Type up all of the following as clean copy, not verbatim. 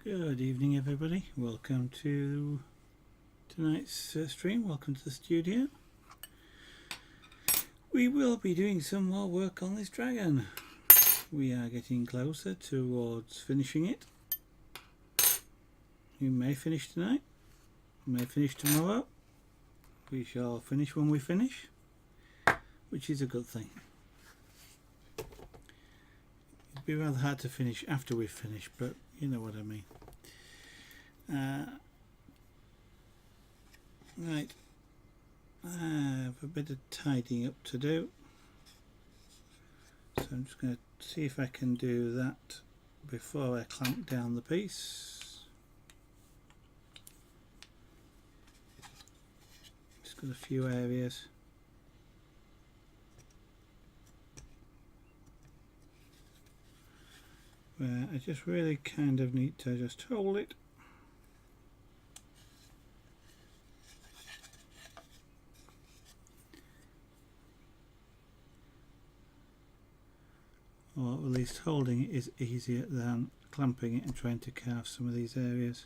Good evening everybody, welcome to tonight's stream, welcome to the studio. We will be doing some more work on this dragon. We are getting closer towards finishing it. We may finish tonight, we may finish tomorrow. We shall finish when we finish, which is a good thing. It'd be rather hard to finish after we've finished, but you know what I mean. Right, I have a bit of tidying up to do, so I'm just going to see if I can do that before I clamp down the piece. Just got a few areas. Where I just really kind of need to just hold it. Or at least holding it is easier than clamping it and trying to carve some of these areas.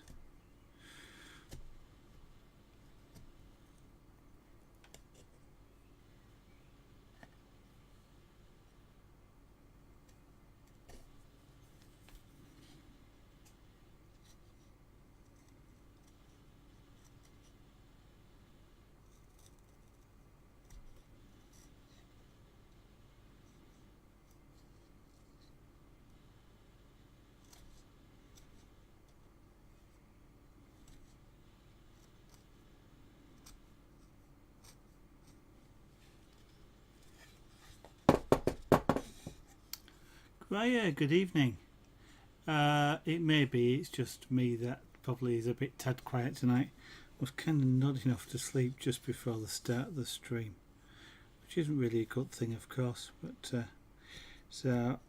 Hiya, good evening. It may be it's just me that probably is a bit tad quiet tonight. I was kind of nodding off to sleep just before the start of the stream, which isn't really a good thing, of course. But so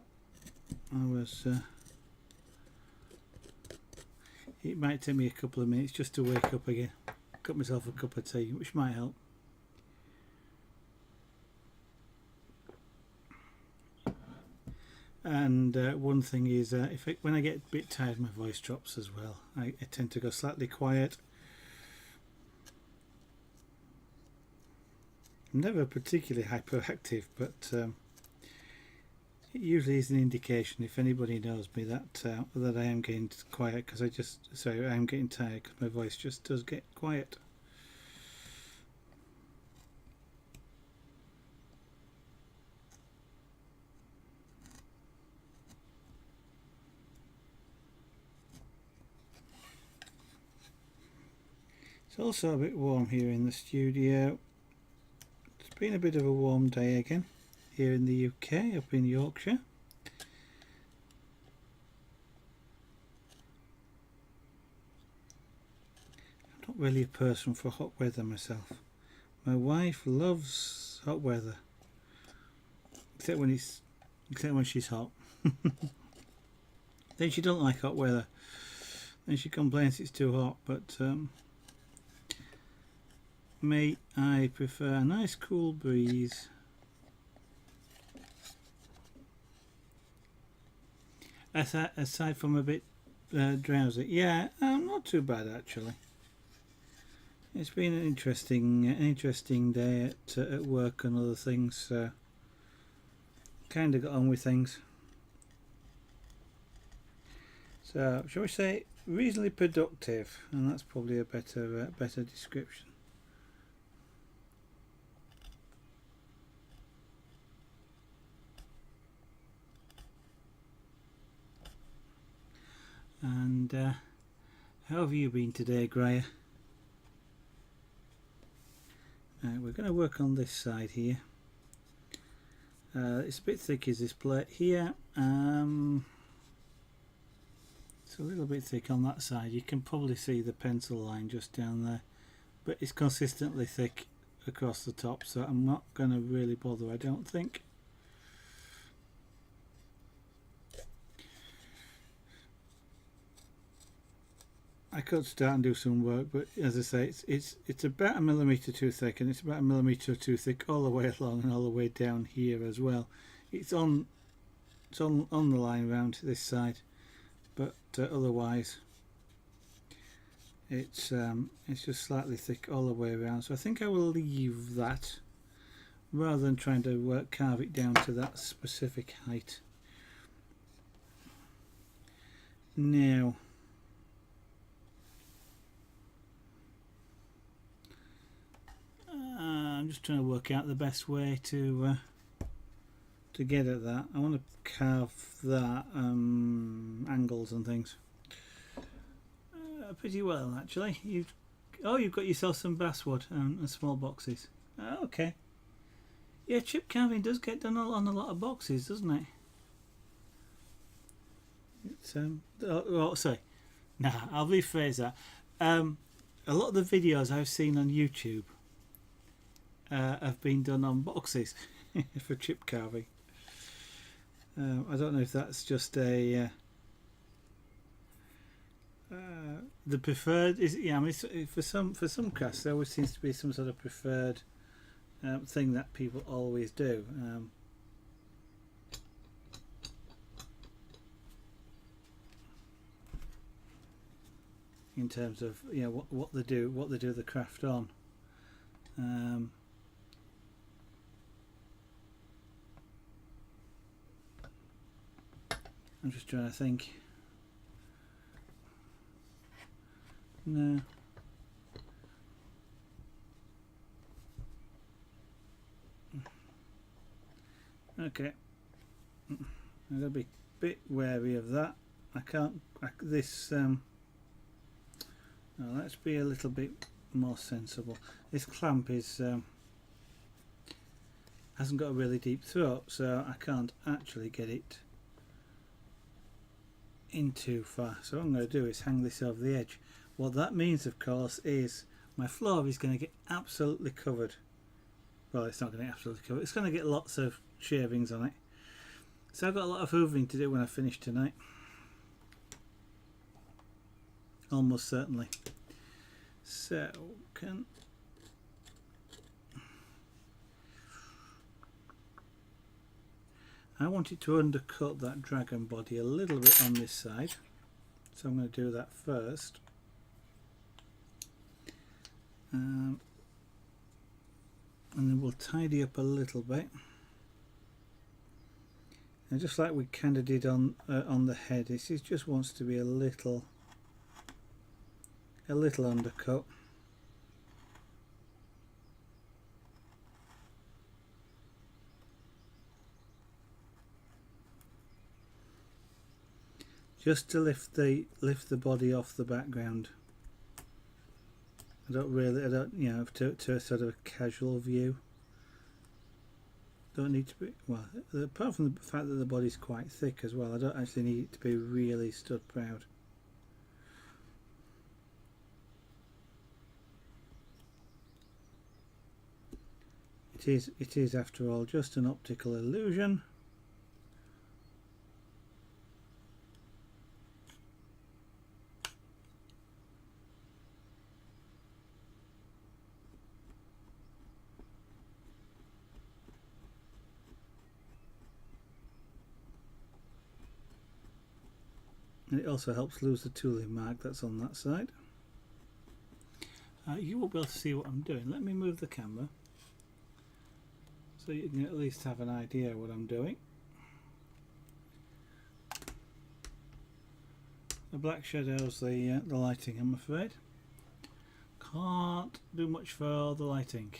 I was. It might take me a couple of minutes just to wake up again, got myself a cup of tea, which might help. And one thing is, when I get a bit tired, my voice drops as well. I tend to go slightly quiet. I'm never particularly hyperactive, but it usually is an indication, if anybody knows me, that that I am getting quiet, because I am getting tired because my voice just does get quiet. It's also a bit warm here in the studio. It's been a bit of a warm day again here in the UK, up in Yorkshire. I'm not really a person for hot weather myself. My wife loves hot weather, except when she's hot. Then she don't like hot weather. Then she complains it's too hot, but me, I prefer a nice cool breeze. Aside from a bit drowsy, yeah, not too bad actually. It's been an interesting day at work and other things. So kind of got on with things. So shall we say reasonably productive, and that's probably a better description. And how have you been today, Graya? We're going to work on this side here. It's a bit thick, is this plate here. It's a little bit thick on that side. You can probably see the pencil line just down there, but it's consistently thick across the top, so I'm not going to really bother, I don't think. I could start and do some work, but as I say, it's about 1 millimetre too thick, and it's about 1 millimetre too thick all the way along and all the way down here as well. It's on the line around this side, but otherwise it's just slightly thick all the way around, so I think I will leave that rather than trying to carve it down to that specific height. Now I'm just trying to work out the best way to get at that. I want to carve that angles and things pretty well, actually. You've got yourself some basswood and small boxes. Okay. Yeah, chip carving does get done on a lot of boxes, doesn't it? It's sorry. Nah, I'll rephrase that. A lot of the videos I've seen on YouTube have been done on boxes for chip carving. I don't know if that's just a the preferred is. Yeah, I mean, for some crafts there always seems to be some sort of preferred thing that people always do. In terms of what they do the craft on. I'm just trying to think. No. Okay. I'm gonna be a bit wary of that. I can't. Let's be a little bit more sensible. This clamp is hasn't got a really deep throat, so I can't actually get it in too far. So what I'm going to do is hang this over the edge. What that means, of course, is my floor is going to get absolutely covered. Well, it's not going to get absolutely covered. It's going to get lots of shavings on it. So I've got a lot of hoovering to do when I finish tonight. Almost certainly. So I want it to undercut that dragon body a little bit on this side, so I'm going to do that first. And then we'll tidy up a little bit. And just like we kind of did on the head, this just wants to be a little undercut. Just to lift the body off the background. I don't to a sort of a casual view. Don't need to be, well, apart from the fact that the body's quite thick as well, I don't actually need it to be really stud proud. It is after all just an optical illusion. And it also helps lose the tooling mark that's on that side. You won't be able to see what I'm doing. Let me move the camera so you can at least have an idea of what I'm doing. The black shadows the lighting, I'm afraid. Can't do much for the lighting.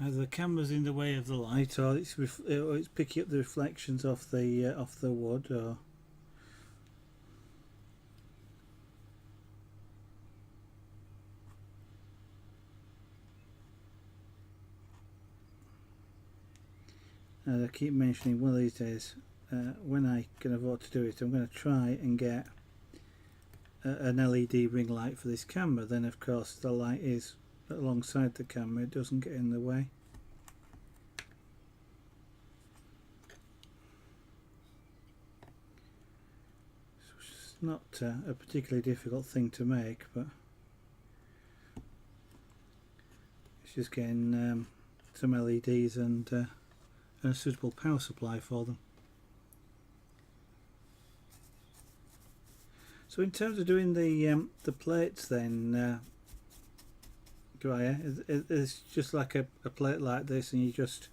Either the camera's in the way of the light, or it's picking up the reflections off the wood, or as I keep mentioning, one of these days, when I can afford to do it, I'm going to try and get an LED ring light for this camera. Then, of course, the light is alongside the camera; it doesn't get in the way. It's not a particularly difficult thing to make, but it's just getting some LEDs and a suitable power supply for them. So in terms of doing the plates then, Graya, it's just like a plate like this, and you just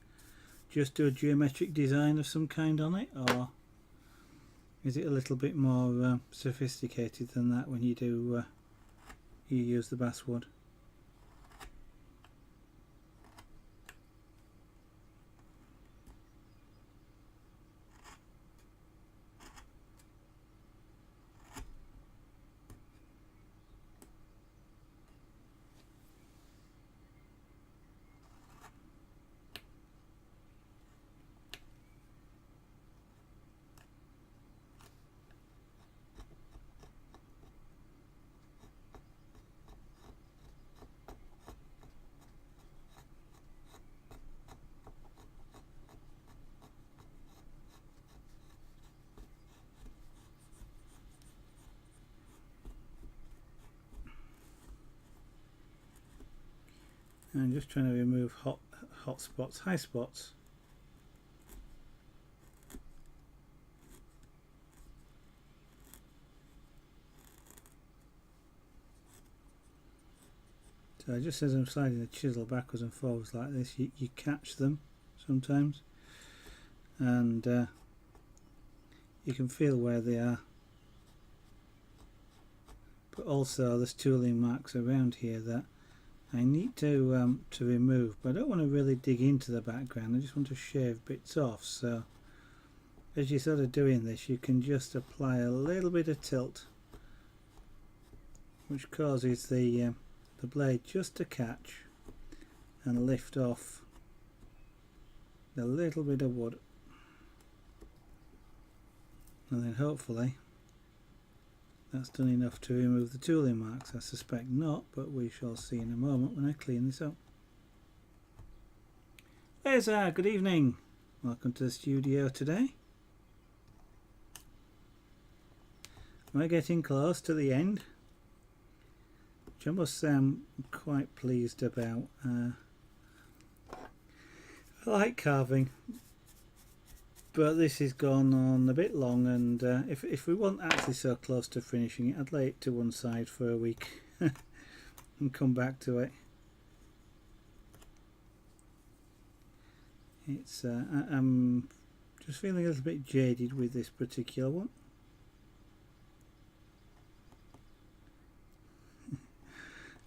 do a geometric design of some kind on it, or is it a little bit more sophisticated than that when you do you use the basswood? I'm just trying to remove hot spots, high spots. So just as I'm sliding the chisel backwards and forwards like this, you catch them sometimes, and you can feel where they are. But also there's tooling marks around here that I need to remove, but I don't want to really dig into the background. I just want to shave bits off. So as you're sort of doing this, you can just apply a little bit of tilt, which causes the blade just to catch and lift off a little bit of wood, and then hopefully that's done enough to remove the tooling marks. I suspect not, but we shall see in a moment when I clean this up. There's good evening. Welcome to the studio today. We're getting close to the end, which I must say I'm quite pleased about. I like carving, but this has gone on a bit long, and if we weren't actually so close to finishing it, I'd lay it to one side for a week and come back to it. It's I'm just feeling a little bit jaded with this particular one.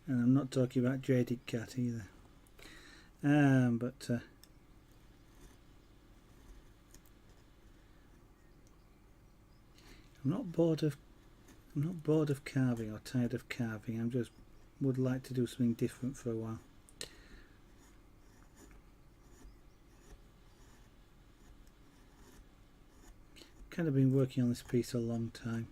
And I'm not talking about jaded cat either. But I'm not bored of carving or tired of carving. I just would like to do something different for a while. Kind of been working on this piece a long time.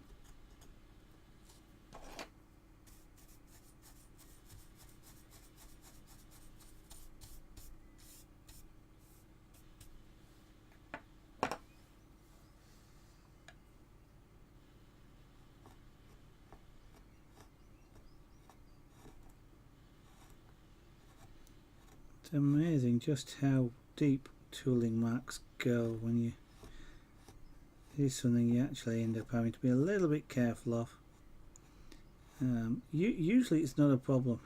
It's amazing just how deep tooling marks go when you do something you actually end up having to be a little bit careful of. Usually it's not a problem,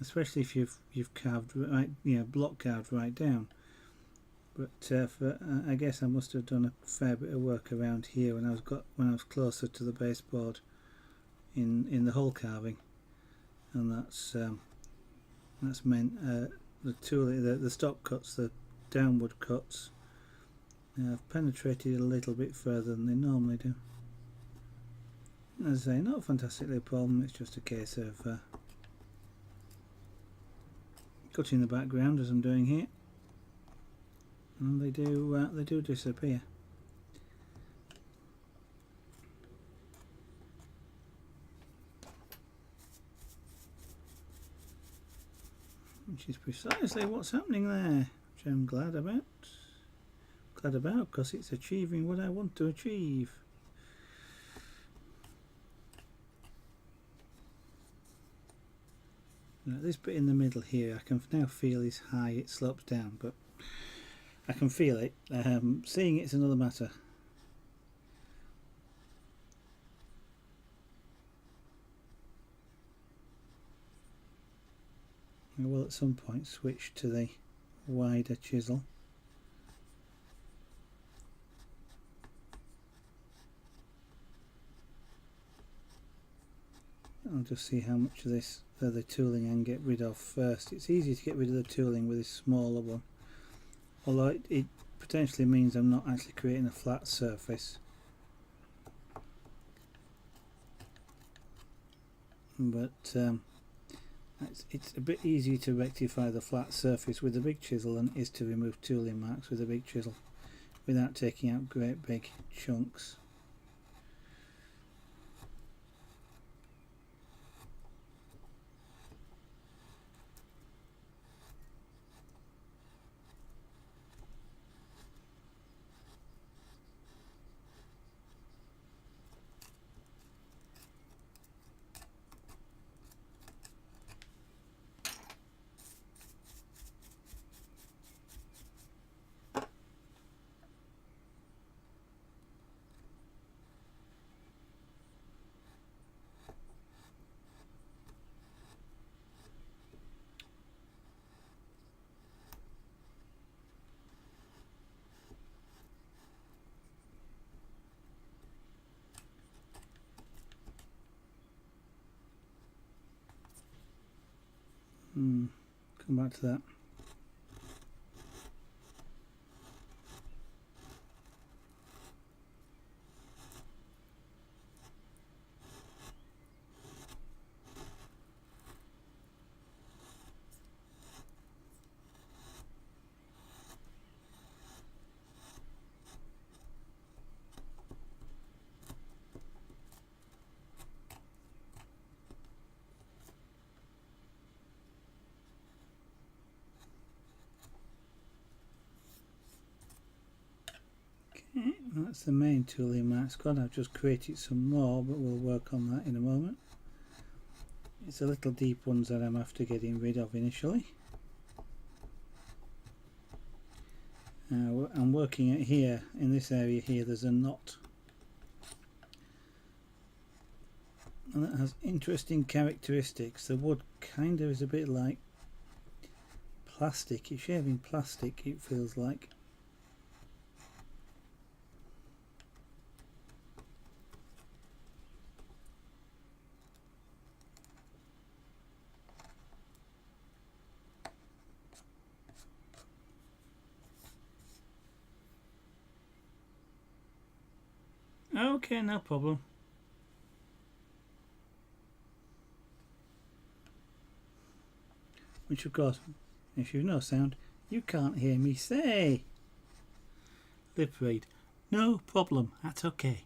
especially if you've carved right, block carved right down. But I guess I must have done a fair bit of work around here when I was closer to the baseboard in the hole carving, and that's meant the tooling, the stop cuts, the downward cuts, have penetrated a little bit further than they normally do. As I say, not fantastically a problem. It's just a case of cutting the background as I'm doing here, and they do disappear. Which is precisely what's happening there, which I'm glad about. Because it's achieving what I want to achieve. Now, this bit in the middle here, I can now feel is high, it slopes down, but I can feel it. Seeing it's another matter. I will at some point switch to the wider chisel. I'll just see how much of this other tooling I can get rid of first. It's easy to get rid of the tooling with this smaller one, although it potentially means I'm not actually creating a flat surface. But it's a bit easier to rectify the flat surface with a big chisel than it is to remove tooling marks with a big chisel without taking out great big chunks. Come back to that. That's the main tooling marks gone. I've just created some more, but we'll work on that in a moment. It's the little deep ones that I'm after getting rid of initially. I'm working at here, in this area here, there's a knot. And that has interesting characteristics. The wood kind of is a bit like plastic. You're shaving plastic, it feels like. Okay, no problem. Which of course, if you've no sound, you can't hear me say. Lip read. No problem, that's okay.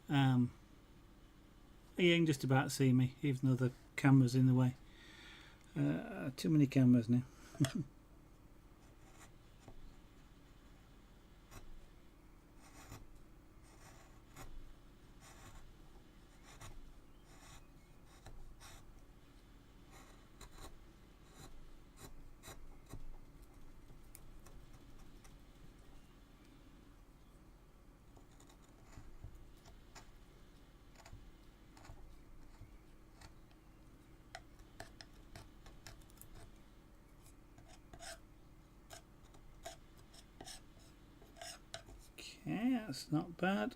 You can just about see me, even though the camera's in the way. Too many cameras now. Okay, that's not bad.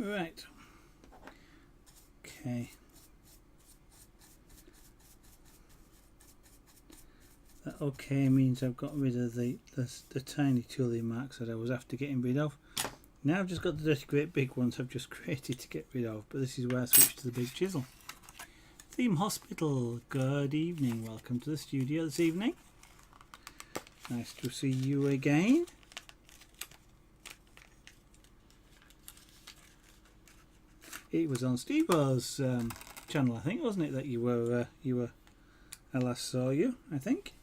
Right. Okay. That okay means I've got rid of the tiny tooling marks that I was after getting rid of. Now I've just got the dirty great big ones I've just created to get rid of, but this is where I switch to the big chisel. Theme Hospital, good evening, welcome to the studio this evening. Nice to see you again. It was on Steve-O's channel, I think, wasn't it, that you were I last saw you, I think.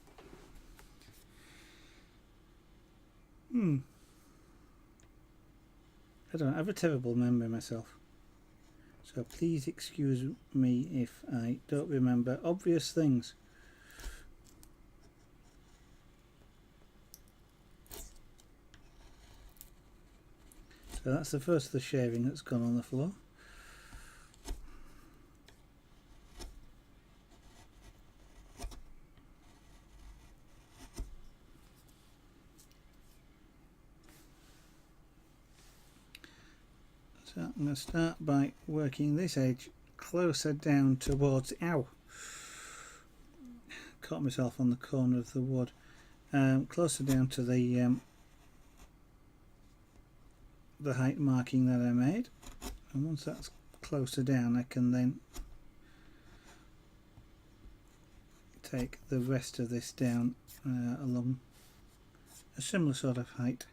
I don't have a terrible memory myself, so please excuse me if I don't remember obvious things. So that's the first of the shaving that's gone on the floor. So I'm going to start by working this edge closer down towards, ow, caught myself on the corner of the wood, closer down to the height marking that I made, and once that's closer down I can then take the rest of this down along a similar sort of height.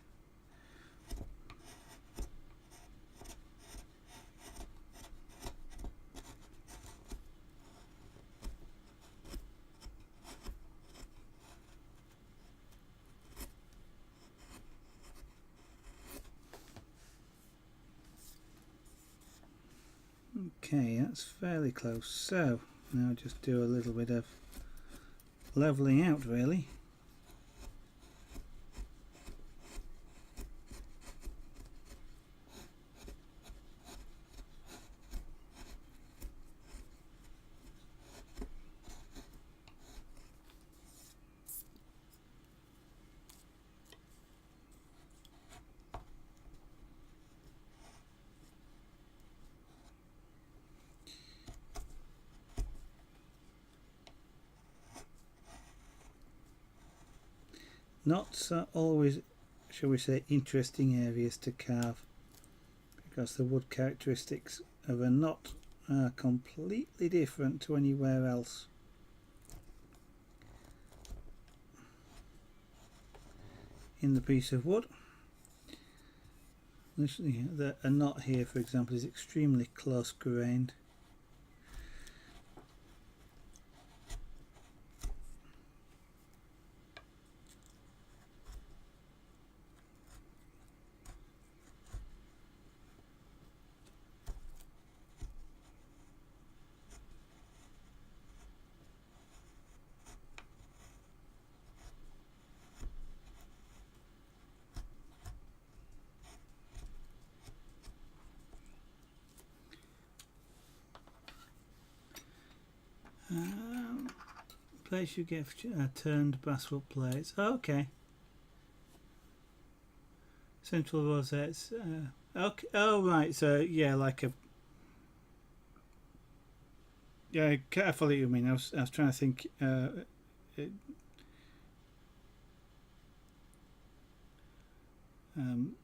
Okay, that's fairly close, so now just do a little bit of levelling out really. Knots are always, shall we say, interesting areas to carve, because the wood characteristics of a knot are completely different to anywhere else. In the piece of wood, a knot here, for example, is extremely close grained. Place you get turned basswood plates. Oh, okay. Central rosettes. Okay. Oh, right. So yeah, like a. Yeah, I follow what you mean. I was trying to think.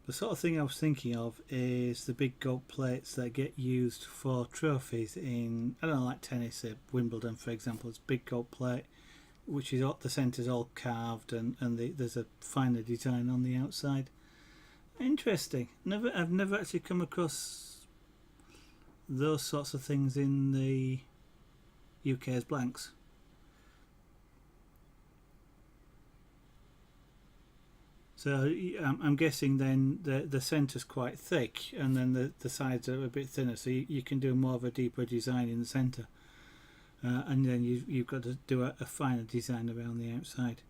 The sort of thing I was thinking of is the big gold plates that get used for trophies in, I don't know, like tennis at Wimbledon, for example. It's a big gold plate, which is the centre's all carved, and there's a finer design on the outside. Interesting. I've never actually come across those sorts of things in the UK as blanks. So I'm guessing then the centre's quite thick, and then the sides are a bit thinner, so you can do more of a deeper design in the centre, and then you've got to do a finer design around the outside.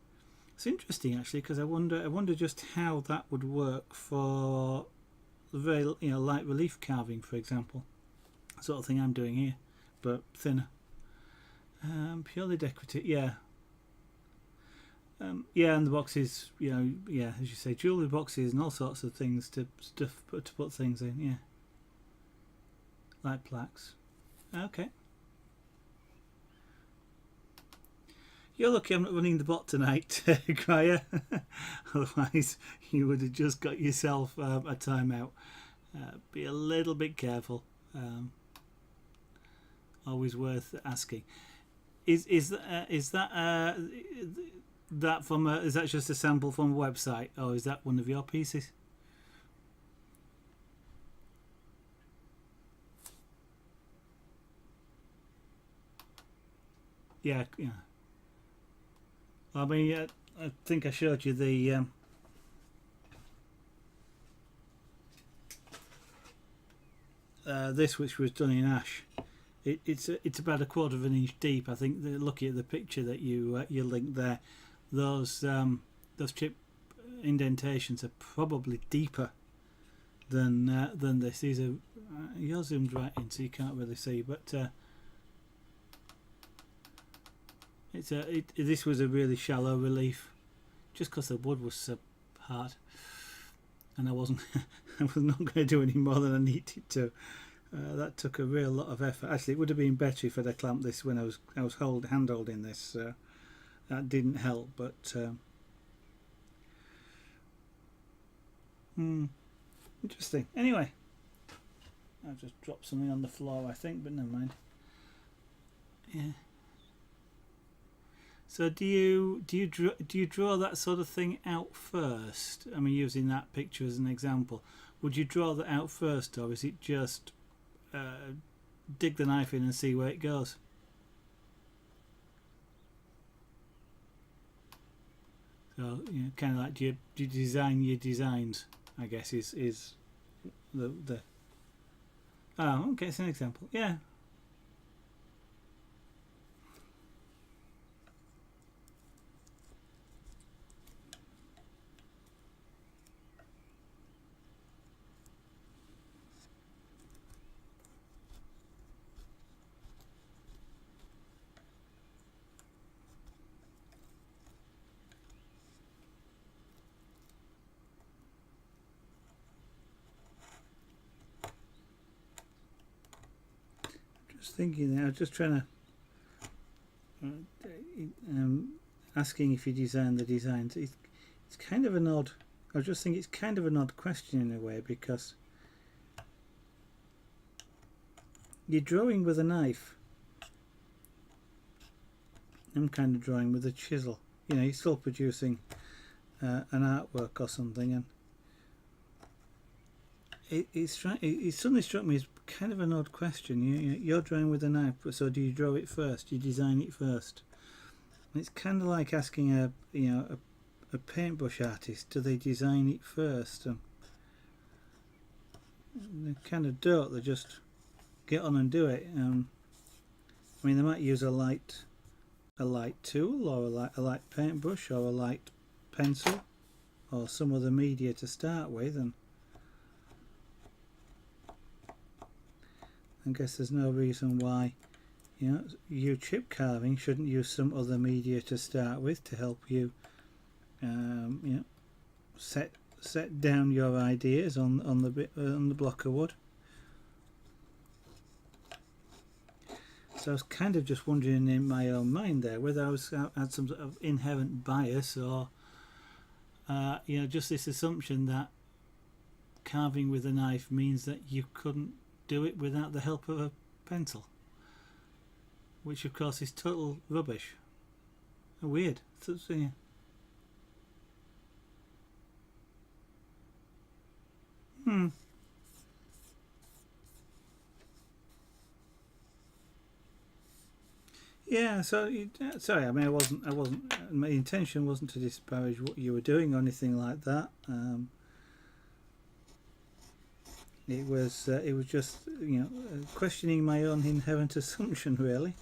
It's interesting actually, because I wonder just how that would work for the very light relief carving, for example, sort of thing I'm doing here, but thinner. Purely decorative, yeah. Yeah, and the boxes, yeah, as you say, jewellery boxes and all sorts of things to put things in, yeah. Like plaques. Okay. You're lucky I'm not running the bot tonight, Crier. Otherwise, you would have just got yourself a timeout. Be a little bit careful. Always worth asking. Is that from is that just a sample from a website, or is that one of your pieces? Yeah. I mean, I think I showed you the this, which was done in ash. It's about 1/4 of an inch deep. I think looking at the picture that you linked there, those chip indentations are probably deeper than this. These are you're zoomed right in, so you can't really see, but this was a really shallow relief, just because the wood was so hard, and I was not going to do any more than I needed to. That took a real lot of effort. Actually, it would have been better if I'd have clamped this when I was hand holding this. That didn't help, but interesting. Anyway, I've just dropped something on the floor, I think, but never mind. Yeah. So do you draw that sort of thing out first? I mean, using that picture as an example, would you draw that out first, or is it just dig the knife in and see where it goes? So kind of like, do you design your designs, I guess is the oh, okay, it's an example. Yeah. Thinking there, I was just trying to asking if you design the designs. It's kind of an odd. I just think it's kind of an odd question in a way, because you're drawing with a knife. I'm kind of drawing with a chisel. You're still producing an artwork or something, and it suddenly struck me as kind of an odd question. You're drawing with a knife, so do you draw it first? Do you design it first? And it's kind of like asking a paintbrush artist, do they design it first? And they kind of don't. They just get on and do it. I mean, they might use a light tool, or a light paintbrush, or a light pencil, or some other media to start with, and I guess there's no reason why you chip carving shouldn't use some other media to start with to help you set down your ideas on the block of wood. So I was kind of just wondering in my own mind there whether I had some sort of inherent bias, or just this assumption that carving with a knife means that you couldn't do it without the help of a pencil, which of course is total rubbish. Weird. So, yeah. Yeah, so sorry, I mean, I wasn't my intention wasn't to disparage what you were doing or anything like that. It was just questioning my own inherent assumption, really.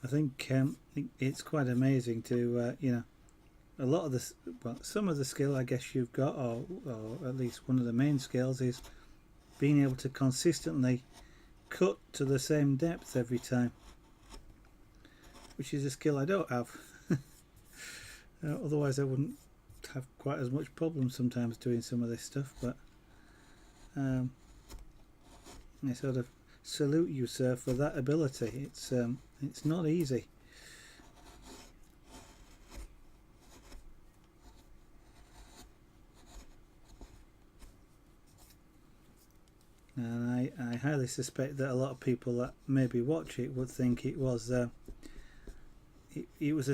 I think it's quite amazing to a lot of this. Well, some of the skill I guess you've got, or at least one of the main skills, is being able to consistently cut to the same depth every time, which is a skill I don't have. Otherwise I wouldn't have quite as much problem sometimes doing some of this stuff, but I sort of salute you, sir, for that ability. It's not easy. And I highly suspect that a lot of people that maybe watch it would think it was a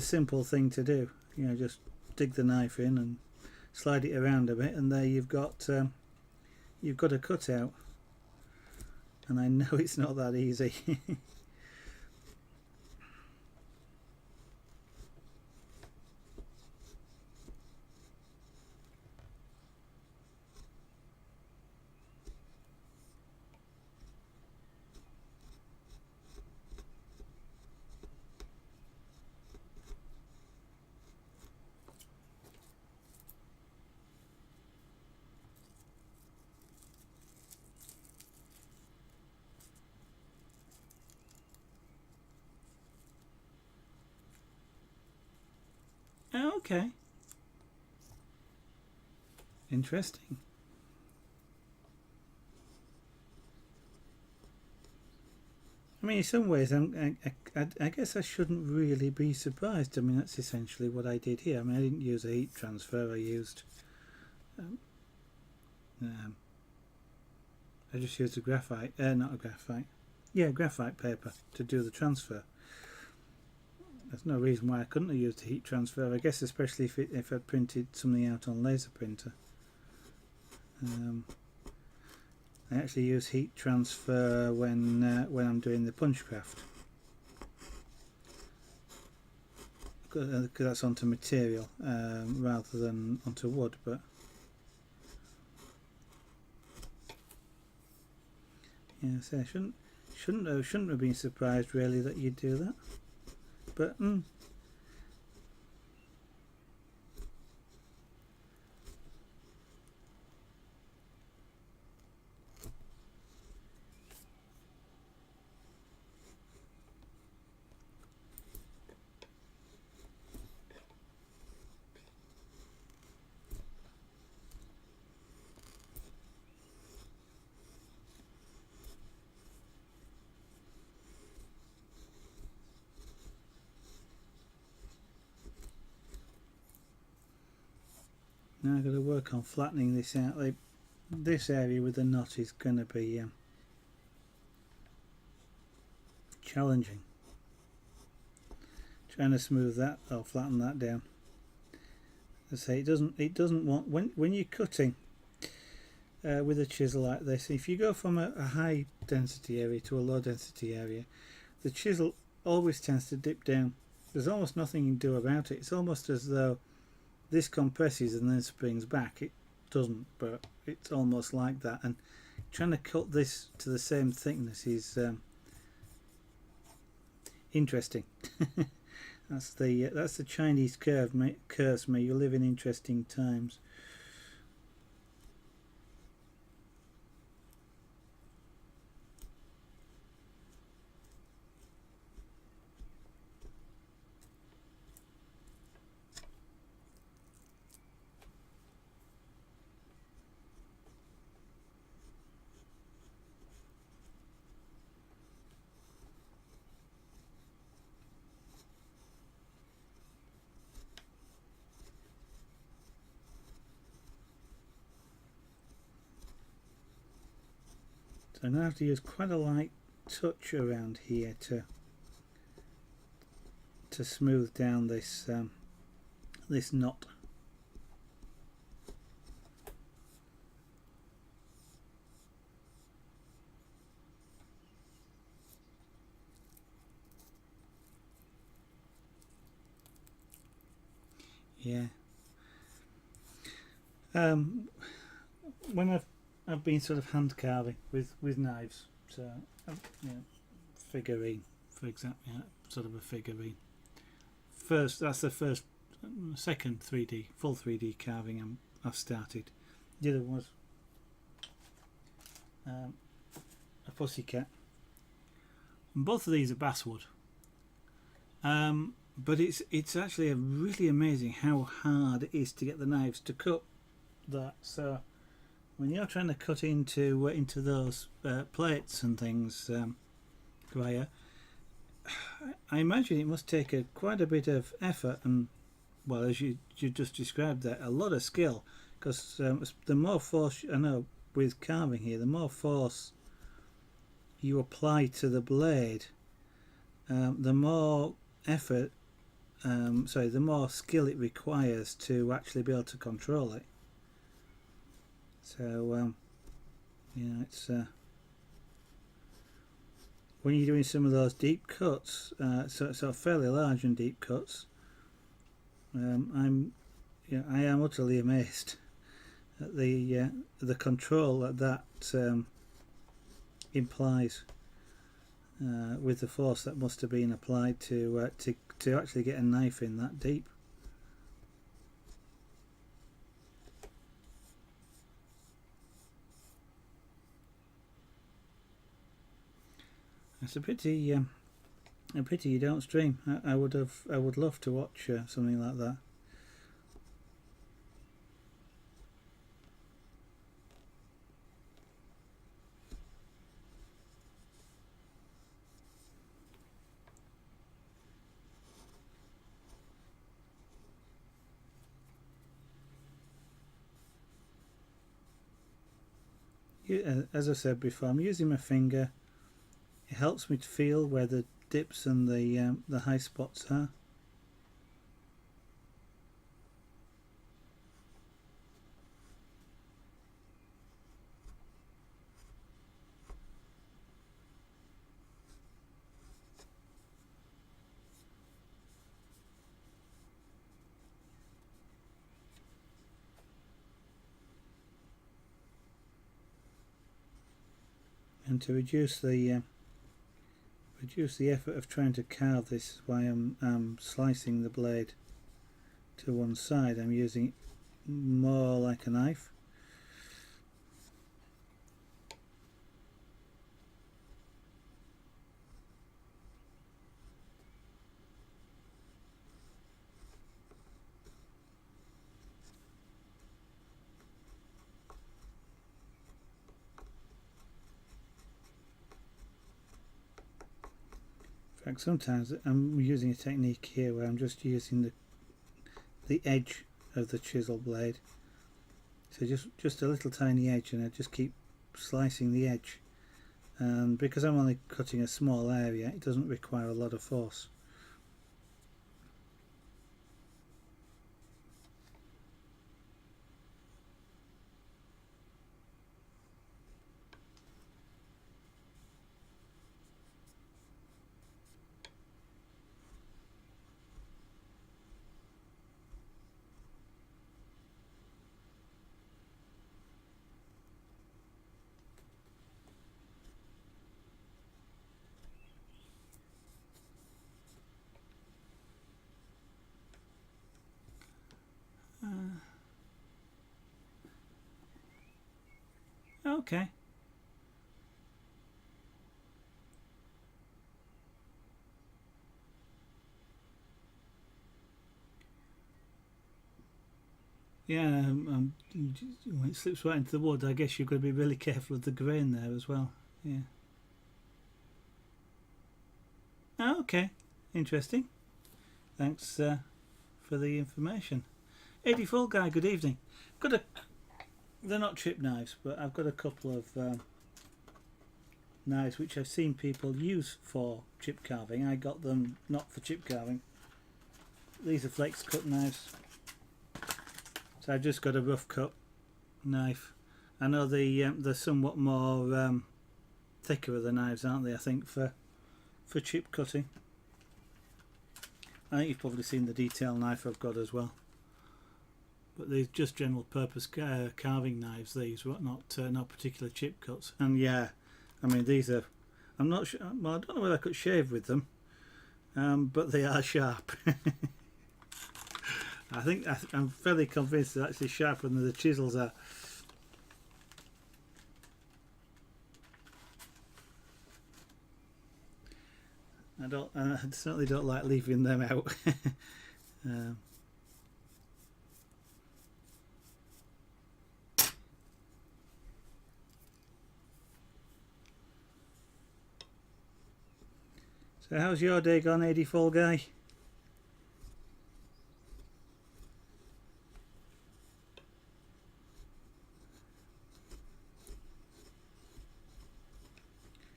simple thing to do. You know, just dig the knife in and slide it around a bit, and there you've got a cutout. And I know it's not that easy. Okay. Interesting. I mean, in some ways, I guess I shouldn't really be surprised. I mean, that's essentially what I did here. I mean, I didn't use a heat transfer. I just used a graphite, not a graphite. Yeah, graphite paper to do the transfer. There's no reason why I couldn't have used a heat transfer. I guess especially if I'd printed something out on laser printer. I actually use heat transfer when I'm doing the punch craft, because that's onto material rather than onto wood. But yeah, so I shouldn't have been surprised really that you'd do that. But now I've got to work on flattening this out. This area with the knot is going to be challenging. Trying to smooth that or flatten that down. As I say, it doesn't want, when you're cutting with a chisel like this, if you go from a high density area to a low density area, the chisel always tends to dip down. There's almost nothing you can do about it. It's almost as though this compresses and then springs back. It doesn't, but it's almost like that. And trying to cut this to the same thickness is interesting. That's the Chinese curse, mate. You live in interesting times. So I'm going to have to use quite a light touch around here to smooth down this this knot. Yeah. When I've been sort of hand carving with knives, so you know, figurine, for example, yeah, sort of a figurine. That's the second 3D, full 3D carving I've started. The other was a pussycat. And both of these are basswood. but it's actually really amazing how hard it is to get the knives to cut that. So when you're trying to cut into those plates and things, Graya, I imagine it must take quite a bit of effort and, well, as you just described there, a lot of skill, because the more force, I know with carving here, the more force you apply to the blade, the more effort, the more skill it requires to actually be able to control it. So it's when you're doing some of those deep cuts, so fairly large and deep cuts, I am utterly amazed at the control that implies with the force that must have been applied to actually get a knife in that deep. It's a pity you don't stream. I would love to watch something like that. As I said before, I'm using my finger. It helps me to feel where the dips and the high spots are. And to reduce the effort of trying to carve, this is why I'm slicing the blade to one side. I'm using it more like a knife. In fact, sometimes I'm using a technique here where I'm just using the edge of the chisel blade, so just a little tiny edge, and I just keep slicing the edge, and because I'm only cutting a small area, it doesn't require a lot of force. Okay. Yeah, when it slips right into the wood, I guess you've got to be really careful of the grain there as well. Yeah. Okay, interesting. Thanks for the information. 84 guy, good evening. They're not chip knives, but I've got a couple of knives which I've seen people use for chip carving. I got them not for chip carving. These are flex cut knives. So I've just got a rough cut knife. I know they're somewhat more thicker of the knives, aren't they? I think for chip cutting. I think you've probably seen the detail knife I've got as well. But these just general purpose carving knives. These were not particular chip cuts. And yeah, I mean these are. I'm not sure. Well, I don't know whether I could shave with them, but they are sharp. I'm fairly convinced they're actually sharper than the chisels are. I I certainly don't like leaving them out. So how's your day gone, 84 guy?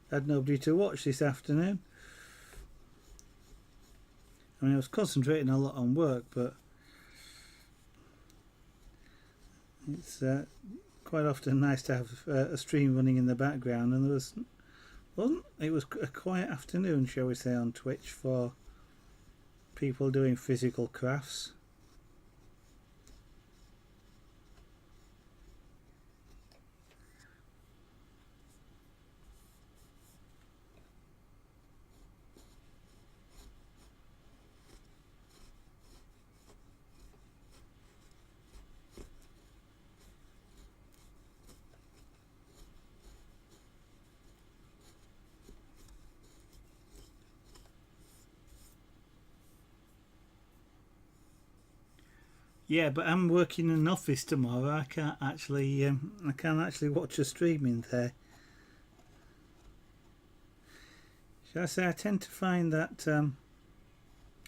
Had nobody to watch this afternoon. I mean, I was concentrating a lot on work, but it's quite often nice to have a stream running in the background, and it was a quiet afternoon, shall we say, on Twitch for people doing physical crafts. Yeah, but I'm working in an office tomorrow. I can't actually watch a stream in there. Shall I say I tend to find that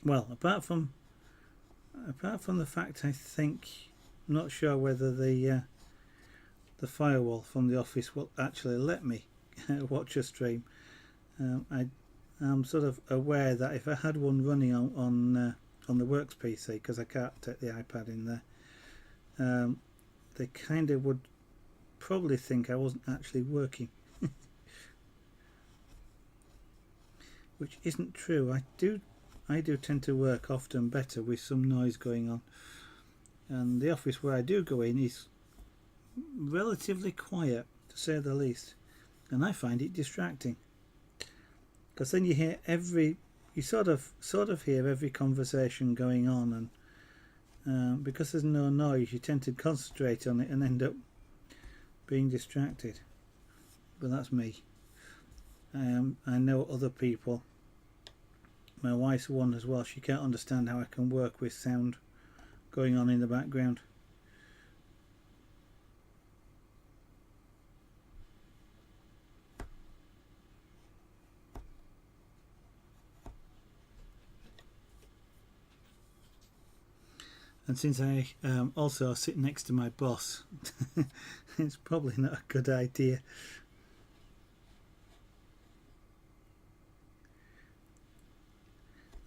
well, apart from the fact I'm not sure whether the firewall from the office will actually let me watch a stream. I'm sort of aware that if I had one running on the works PC, because I can't take the iPad in there, they kind of would probably think I wasn't actually working. Which isn't true. I do tend to work often better with some noise going on, and the office where I do go in is relatively quiet, to say the least, and I find it distracting, because then you sort of hear every conversation going on, and because there's no noise, you tend to concentrate on it and end up being distracted. But that's me. I know other people. My wife's one as well. She can't understand how I can work with sound going on in the background. And since I also sit next to my boss, it's probably not a good idea.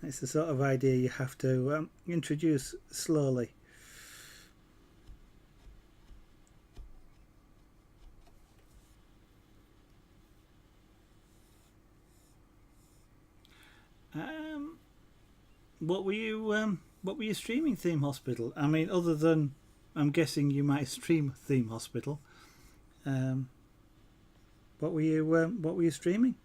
It's the sort of idea you have to introduce slowly. What were you streaming, Theme Hospital? I mean, other than I'm guessing you might stream Theme Hospital. What were you streaming?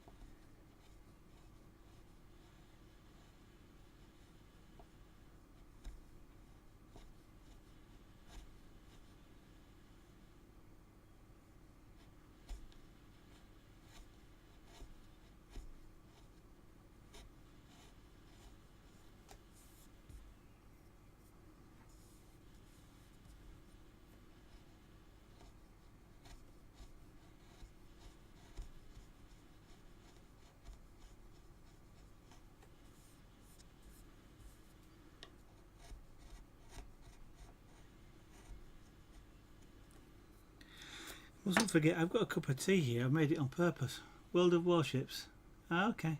Mustn't forget, I've got a cup of tea here. I've made it on purpose. World of Warships. Ah, okay.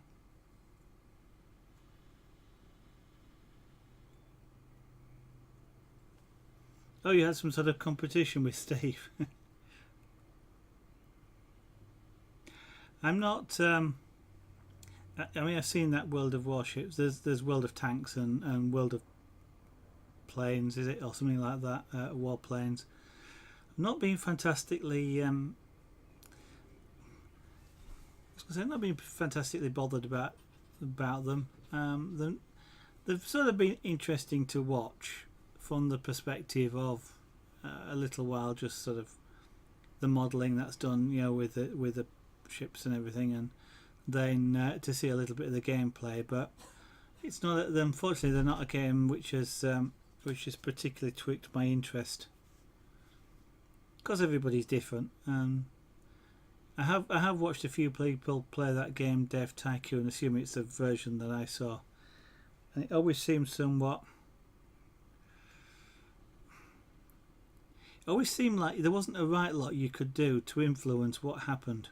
Oh, you had some sort of competition with Steve. I'm not. I mean, I've seen that World of Warships. There's World of Tanks and World of Planes, is it, or something like that? Warplanes. Not being fantastically. Not being fantastically bothered about them. They've sort of been interesting to watch from the perspective of a little while, just sort of the modelling that's done, with the ships and everything, and then to see a little bit of the gameplay. But it's not. Unfortunately, they're not a game which has particularly tweaked my interest, because everybody's different. I have watched a few people play that game, Dev Tycoon, assuming it's the version that I saw, and it always seems somewhat. It always seemed like there wasn't a right lot you could do to influence what happened.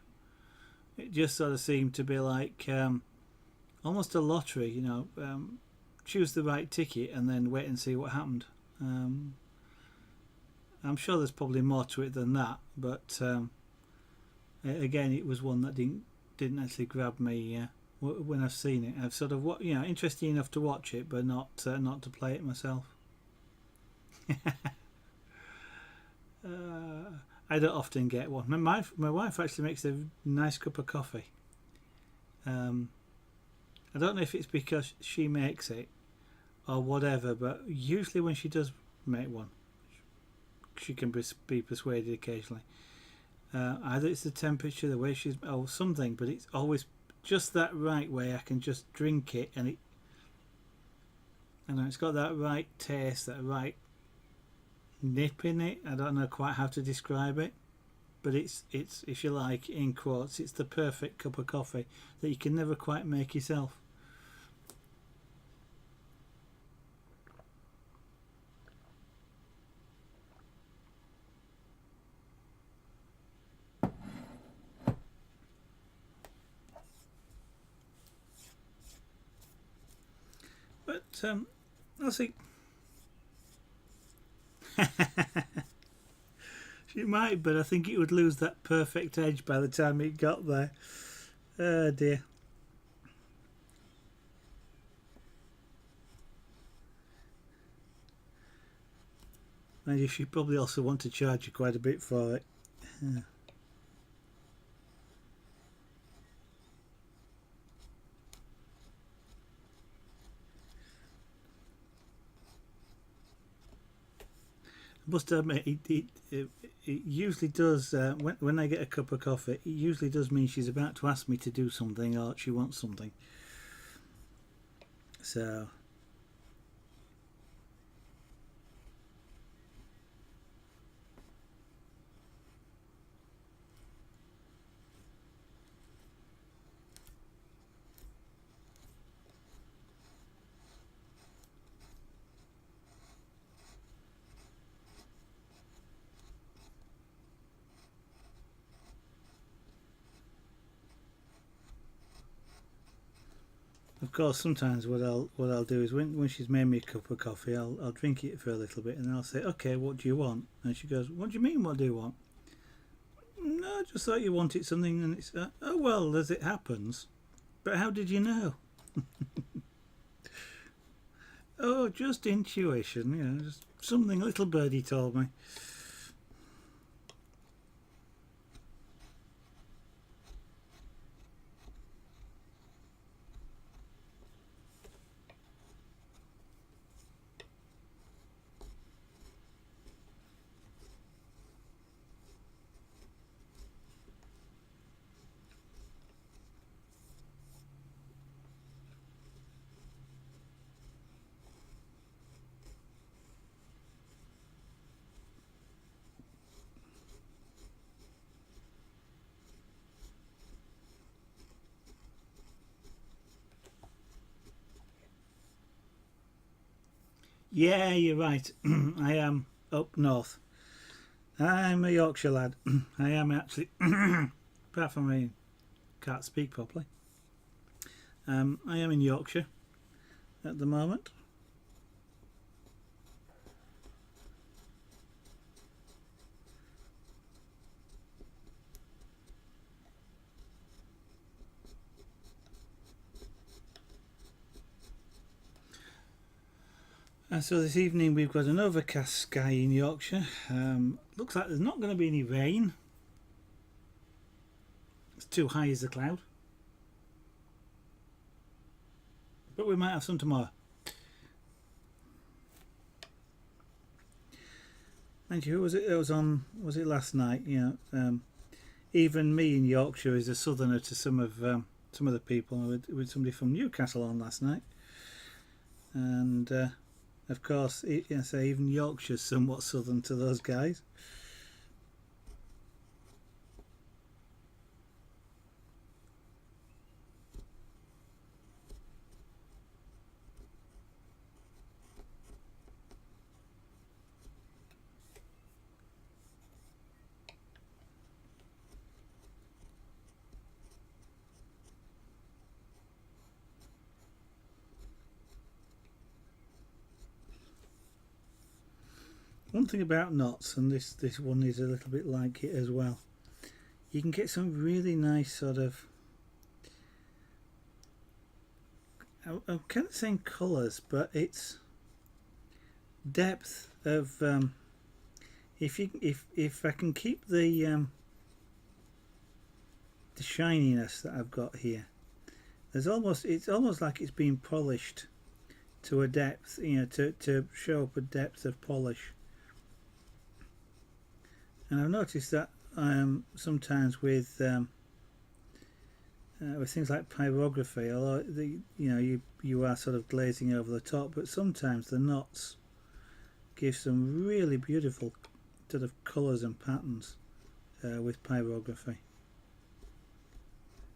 It just sort of seemed to be like almost a lottery, you know. Choose the right ticket and then wait and see what happened. I'm sure there's probably more to it than that, but again, it was one that didn't actually grab me when I've seen it. I've sort of interesting enough to watch it, but not to play it myself. I don't often get one. My wife actually makes a nice cup of coffee. I don't know if it's because she makes it or whatever, but usually when she does make one, she can be persuaded occasionally. Either it's the temperature, the way she's, or something, but it's always just that right way. I can just drink it, and it's got that right taste, that right nip in it. I don't know quite how to describe it, but it's if you like, in quotes, it's the perfect cup of coffee that you can never quite make yourself. But I'll see. She might, but I think it would lose that perfect edge by the time it got there. Oh dear. And you should probably also want to charge you quite a bit for it. Yeah. I must admit, it usually does, when I get a cup of coffee, it usually does mean she's about to ask me to do something or she wants something. So of course, sometimes what I'll do is when she's made me a cup of coffee, I'll drink it for a little bit, and then I'll say, "Okay, what do you want?" And she goes, "What do you mean? What do you want?" "No, I just thought you wanted something." And it's, "Oh well, as it happens, but how did you know?" "Oh, just intuition, just something little birdie told me." Yeah, you're right. I am up north. I'm a Yorkshire lad. I am actually, apart from I can't speak properly. I am in Yorkshire at the moment. And so this evening we've got an overcast sky in Yorkshire. Looks like there's not going to be any rain. It's too high as the cloud. But we might have some tomorrow. And who was it that was on? Was it last night? Even me in Yorkshire is a southerner to some of some of the people with somebody from Newcastle on last night, and of course, even Yorkshire's somewhat southern to those guys. One thing about knots, and this one is a little bit like it as well, you can get some really nice sort of, I'm kind of saying colours, but it's depth of, if I can keep the shininess that I've got here, it's almost like it's been polished to a depth, to show up a depth of polish. And I've noticed that sometimes with things like pyrography, although you are sort of glazing over the top, but sometimes the knots give some really beautiful sort of colours and patterns with pyrography.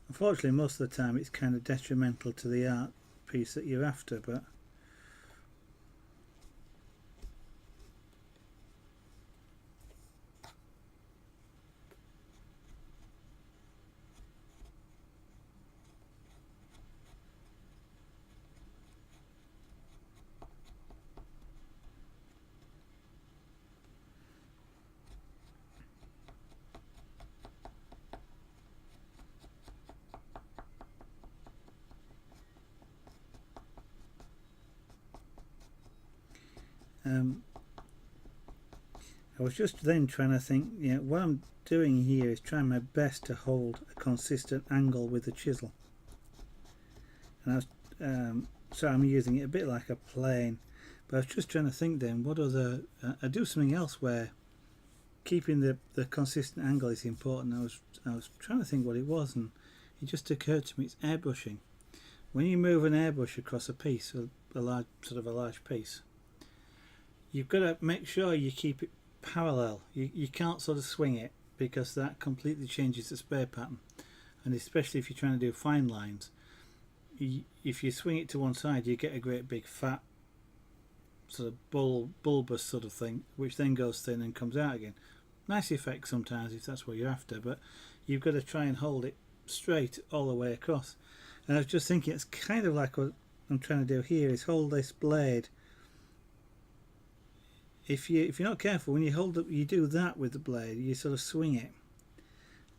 Unfortunately, most of the time it's kind of detrimental to the art piece that you're after, but I was just then trying to think, what I'm doing here is trying my best to hold a consistent angle with the chisel, and I was so I'm using it a bit like a plane, but I was just trying to think then what other I do something else where keeping the consistent angle is important. I was trying to think what it was, and it just occurred to me it's airbrushing. When you move an airbrush across a piece, a large piece, you've got to make sure you keep it parallel. You can't sort of swing it, because that completely changes the spray pattern, and especially if you're trying to do fine lines, if you swing it to one side, you get a great big fat sort of bulbous sort of thing, which then goes thin and comes out again. Nice effect sometimes if that's what you're after, but you've got to try and hold it straight all the way across. And I was just thinking, it's kind of like what I'm trying to do here, is hold this blade. If you're not careful, when you hold it, you do that with the blade, you sort of swing it,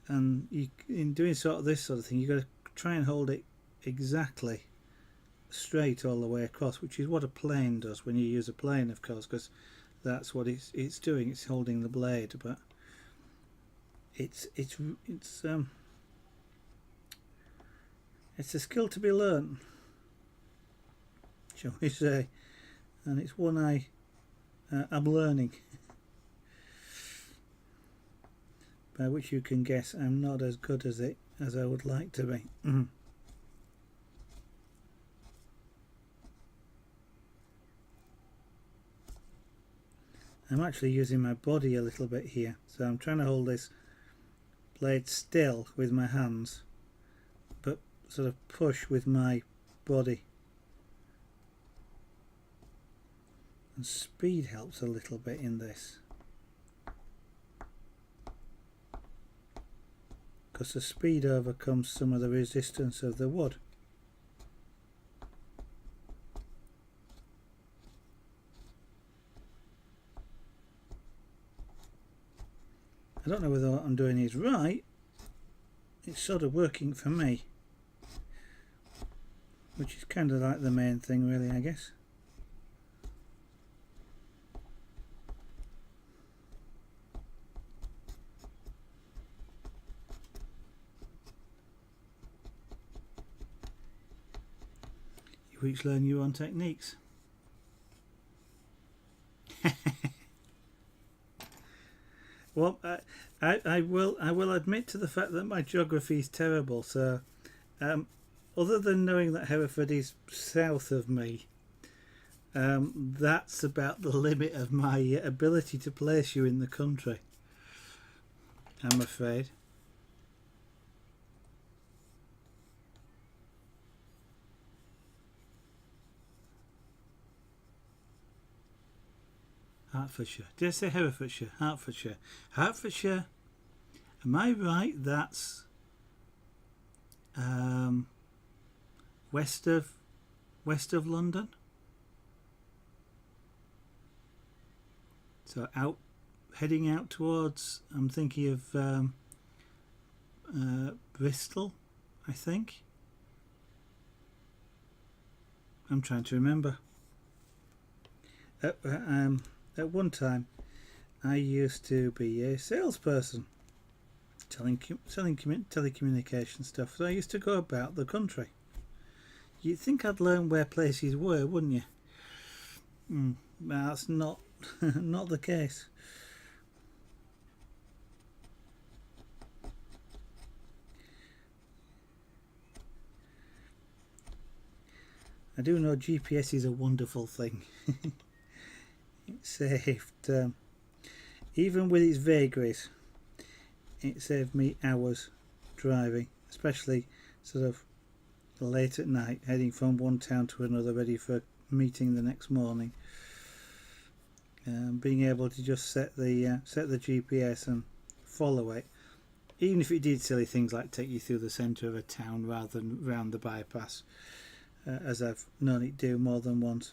and in doing sort of this sort of thing, you've got to try and hold it exactly straight all the way across, which is what a plane does when you use a plane, of course, because that's what it's doing. It's holding the blade, but it's a skill to be learned, shall we say, and it's one I'm learning, by which you can guess I'm not as good as it as I would like to be. I'm actually using my body a little bit here, so I'm trying to hold this blade still with my hands, but sort of push with my body. And speed helps a little bit in this, because the speed overcomes some of the resistance of the wood. I don't know whether what I'm doing is right. It's sort of working for me, which is kind of like the main thing, really, I guess. You each learn your own techniques. Well, I will admit to the fact that my geography is terrible, so Other than knowing that Hereford is south of me, that's about the limit of my ability to place you in the country, I'm afraid. Hertfordshire. Did I say Herefordshire? Hertfordshire. Hertfordshire. Am I right? That's west of London. So heading out towards. I'm thinking of Bristol, I think. I'm trying to remember. At one time, I used to be a salesperson, selling telecommunication stuff. So I used to go about the country. You'd think I'd learn where places were, wouldn't you? That's not not the case. I do know GPS is a wonderful thing. It saved, even with its vagaries, it saved me hours driving, especially sort of late at night, heading from one town to another, ready for a meeting the next morning. Being able to just set the GPS and follow it, even if it did silly things like take you through the centre of a town rather than round the bypass, as I've known it do more than once.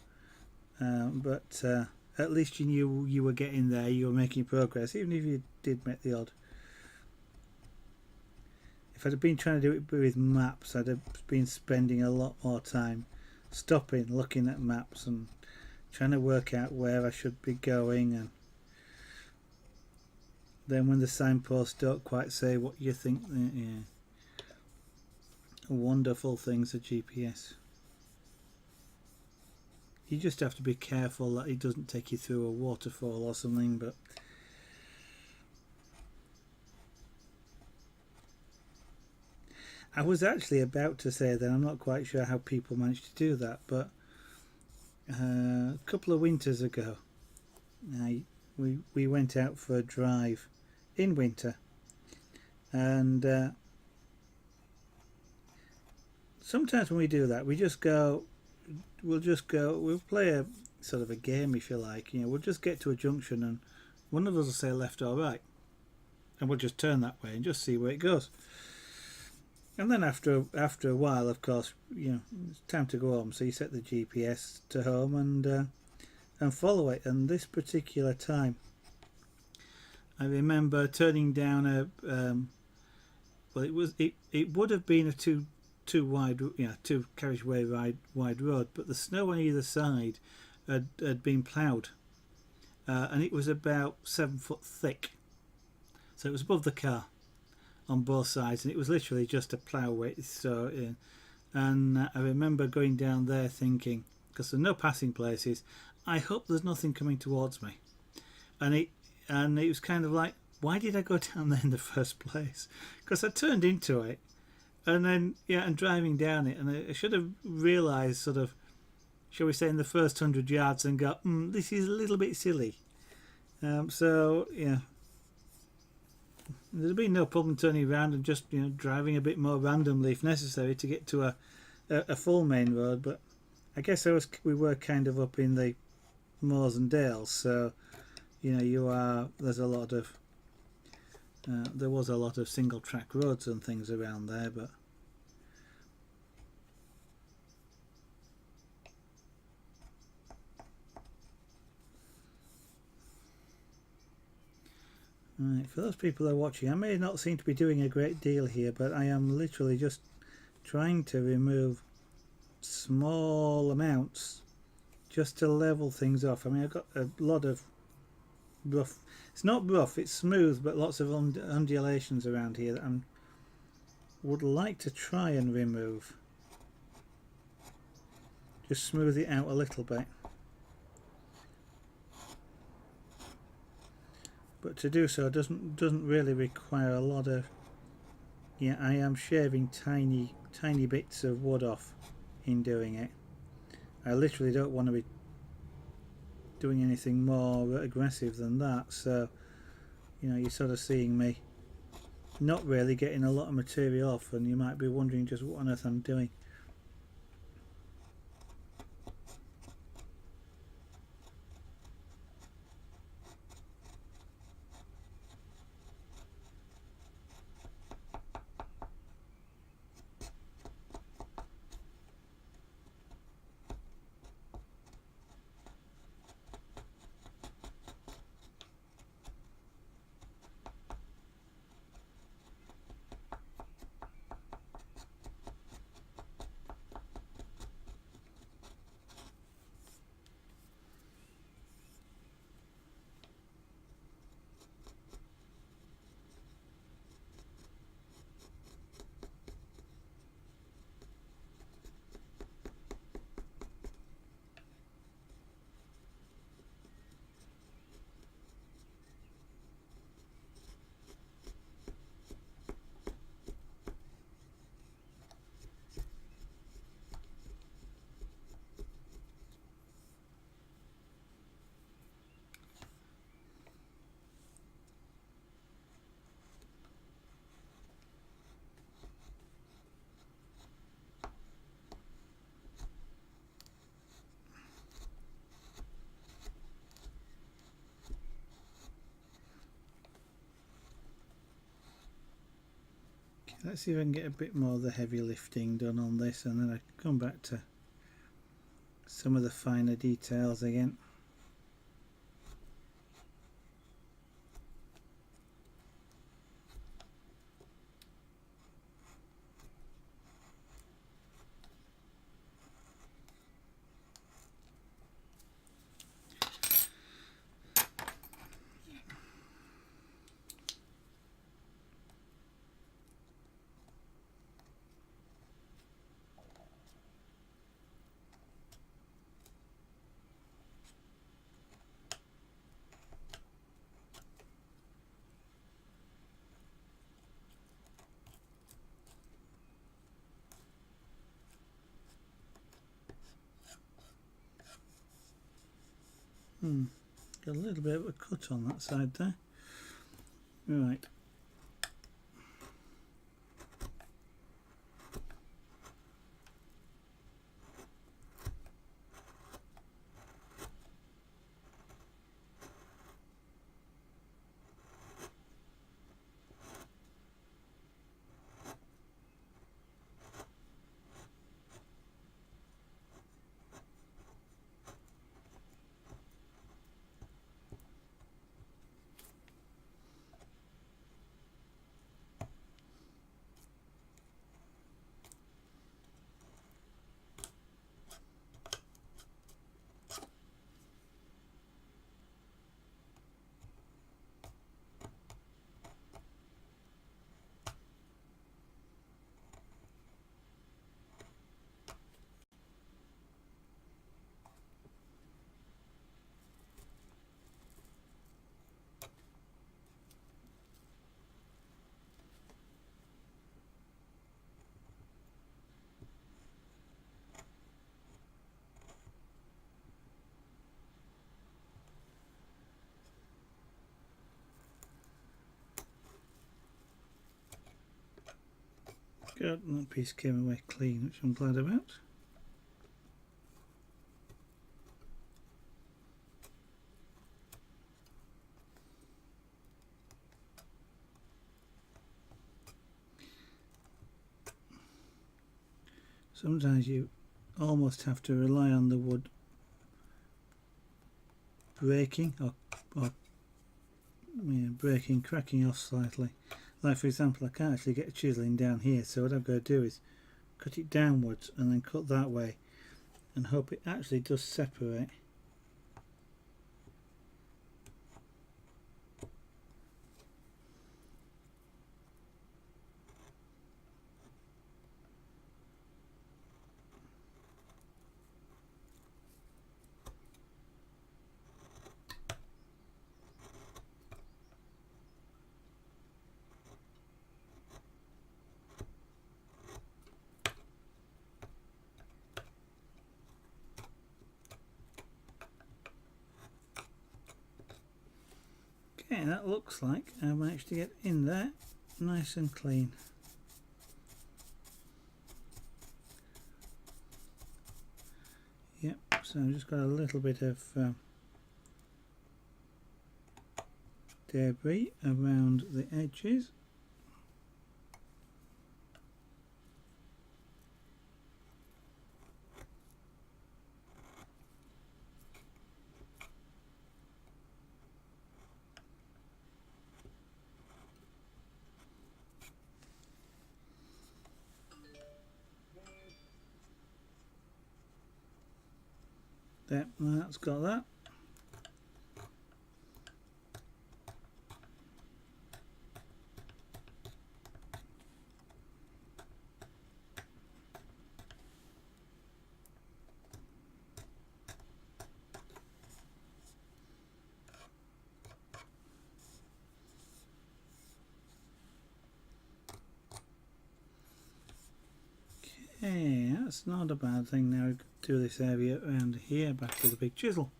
But at least you knew you were getting there, you were making progress, even if you did make the odd. If I'd have been trying to do it with maps, I'd have been spending a lot more time stopping, looking at maps and trying to work out where I should be going, and then when the signposts don't quite say what you think, yeah. Wonderful things, a GPS. You just have to be careful that it doesn't take you through a waterfall or something, but I was actually about to say that I'm not quite sure how people managed to do that, but a couple of winters ago we went out for a drive in winter, and sometimes when we do that we'll play a sort of a game, if you like. We'll just get to a junction and one of us will say left or right, and we'll just turn that way and just see where it goes. And then after a while, of course, it's time to go home, so you set the GPS to home and follow it. And this particular time, I remember turning down it would have been a two carriageway wide road, but the snow on either side had been ploughed, and it was about 7 foot thick, so it was above the car on both sides, and it was literally just a plough weight. So, and I remember going down there thinking, because there's no passing places, I hope there's nothing coming towards me, and it was kind of like, why did I go down there in the first place? Because I turned into it. And then, and driving down it, and I should have realised, sort of, shall we say, in the first 100 yards, and go, this is a little bit silly. So, there'd be no problem turning around and just, driving a bit more randomly if necessary to get to a full main road. But I guess we were kind of up in the moors and dales, so, there's a lot of. There was a lot of single track roads and things around there, but right, for those people who are watching, I may not seem to be doing a great deal here, but I am literally just trying to remove small amounts just to level things off. I mean, I've got a lot of rough. It's not rough, it's smooth, but lots of undulations around here that I would like to try and remove. Just smooth it out a little bit. But to do so doesn't really require a lot of Yeah, I am shaving tiny bits of wood off in doing it. I literally don't want to be doing anything more aggressive than that, so you know, you're sort of seeing me not really getting a lot of material off, and you might be wondering just what on earth I'm doing. Let's see if I can get a bit more of the heavy lifting done on this, and then I can come back to some of the finer details again. Got a little bit of a cut on that side there. Right. Good, and that piece came away clean, which I'm glad about. Sometimes you almost have to rely on the wood breaking or breaking, cracking off slightly. Like for example, I can't actually get a chiseling down here, so what I've got to do is cut it downwards and then cut that way and hope it actually does separate. Okay, that looks like I managed to get in there nice and clean. Yep, so I've just got a little bit of debris around the edges. There, that's got that. Okay, that's not a bad thing. Now we do this area around here back with a big chisel.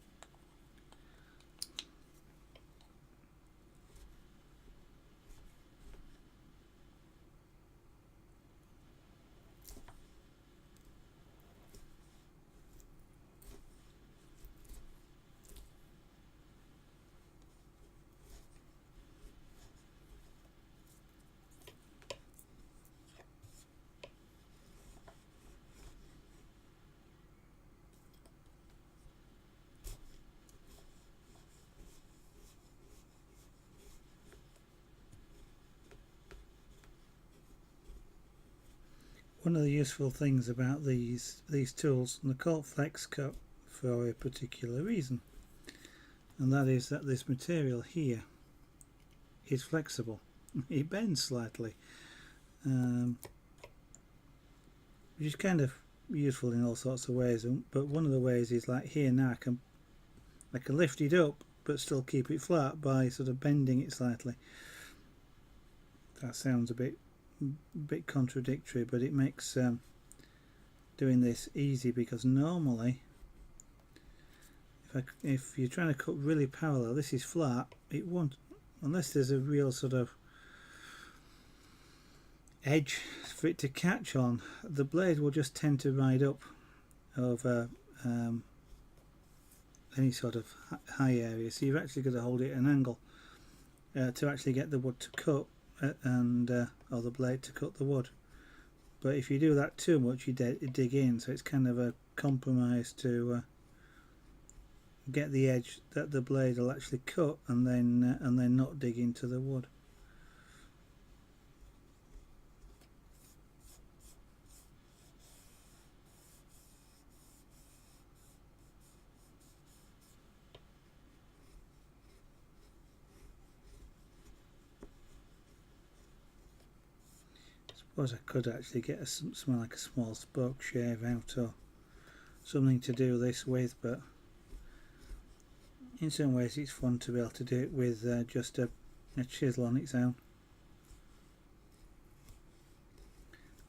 One of the useful things about these tools, and they're called flex cut for a particular reason, and that is that this material here is flexible. It bends slightly, which is kind of useful in all sorts of ways. But one of the ways is like here now I can lift it up but still keep it flat by sort of bending it slightly. That sounds a bit contradictory, but it makes doing this easy, because normally if you're trying to cut really parallel, this is flat, it won't, unless there's a real sort of edge for it to catch on, the blade will just tend to ride up over any sort of high area, so you've actually got to hold it at an angle to actually get the wood to cut, and or the blade to cut the wood. But if you do that too much, you dig in, so it's kind of a compromise to get the edge that the blade will actually cut, and then not dig into the wood. I suppose I could actually get something like a small spoke shave out or something to do this with, but in some ways it's fun to be able to do it with just a chisel on its own,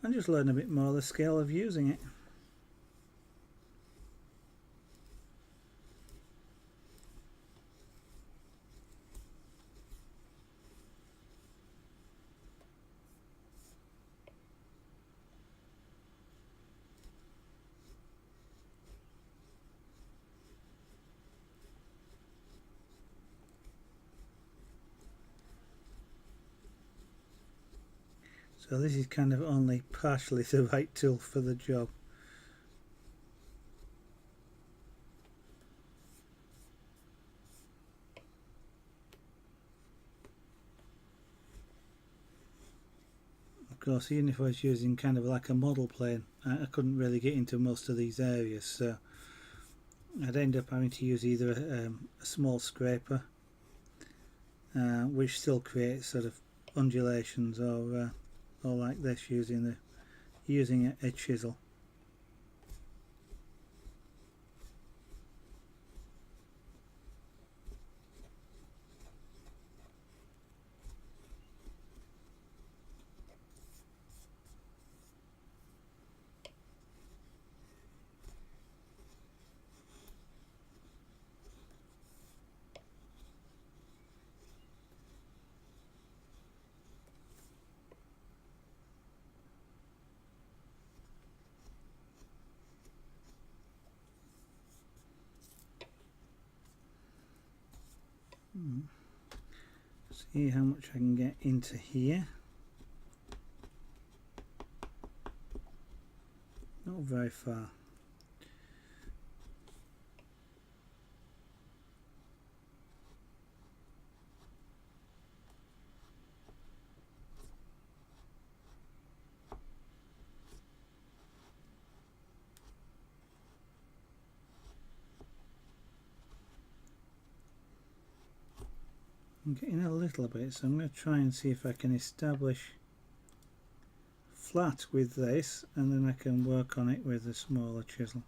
and just learn a bit more the skill of using it. So this is kind of only partially the right tool for the job. Of course, even if I was using kind of like a model plane, I couldn't really get into most of these areas, so I'd end up having to use either a small scraper, which still creates sort of undulations, or like this, using a chisel. See how much I can get into here. Not very far. I'm getting a little bit, so I'm going to try and see if I can establish flat with this, and then I can work on it with a smaller chisel.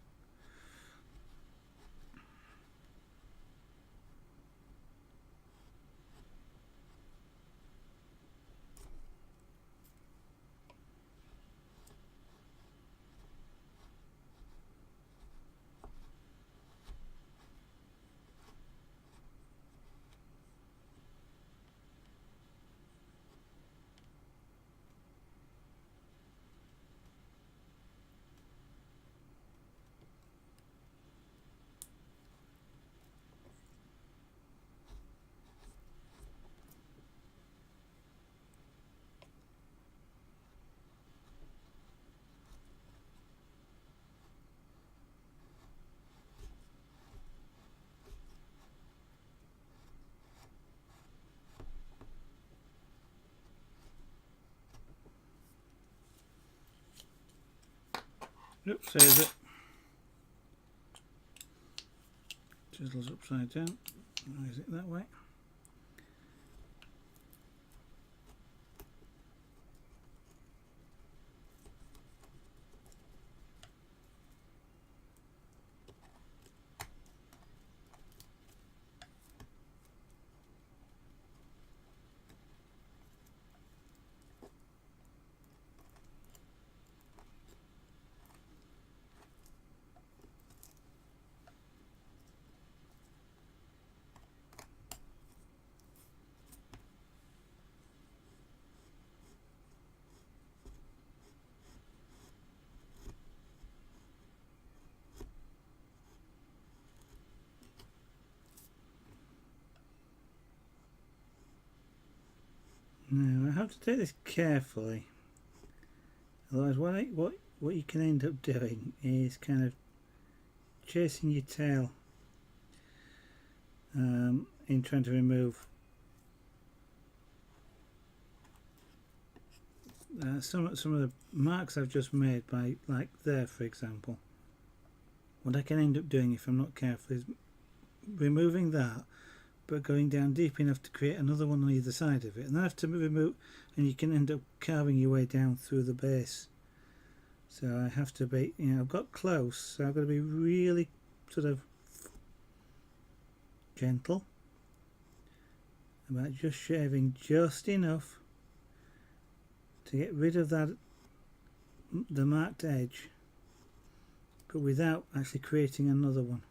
Oops, there's it. Chisel's upside down. Why is it that way? Now I have to take this carefully, otherwise what you can end up doing is kind of chasing your tail in trying to remove some of the marks I've just made, by like there for example. What I can end up doing if I'm not careful is removing that, but going down deep enough to create another one on either side of it, and then I have to remove, and you can end up carving your way down through the base. So I have to be, I've got close, so I've got to be really sort of gentle about just shaving just enough to get rid of that, the marked edge, but without actually creating another one.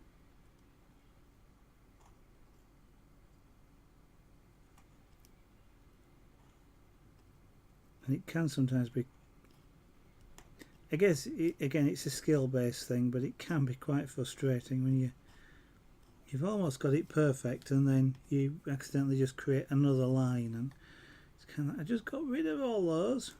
And it can sometimes be, I guess, again, it's a skill-based thing, but it can be quite frustrating when you've almost got it perfect and then you accidentally just create another line, and it's kind of, I just got rid of all those.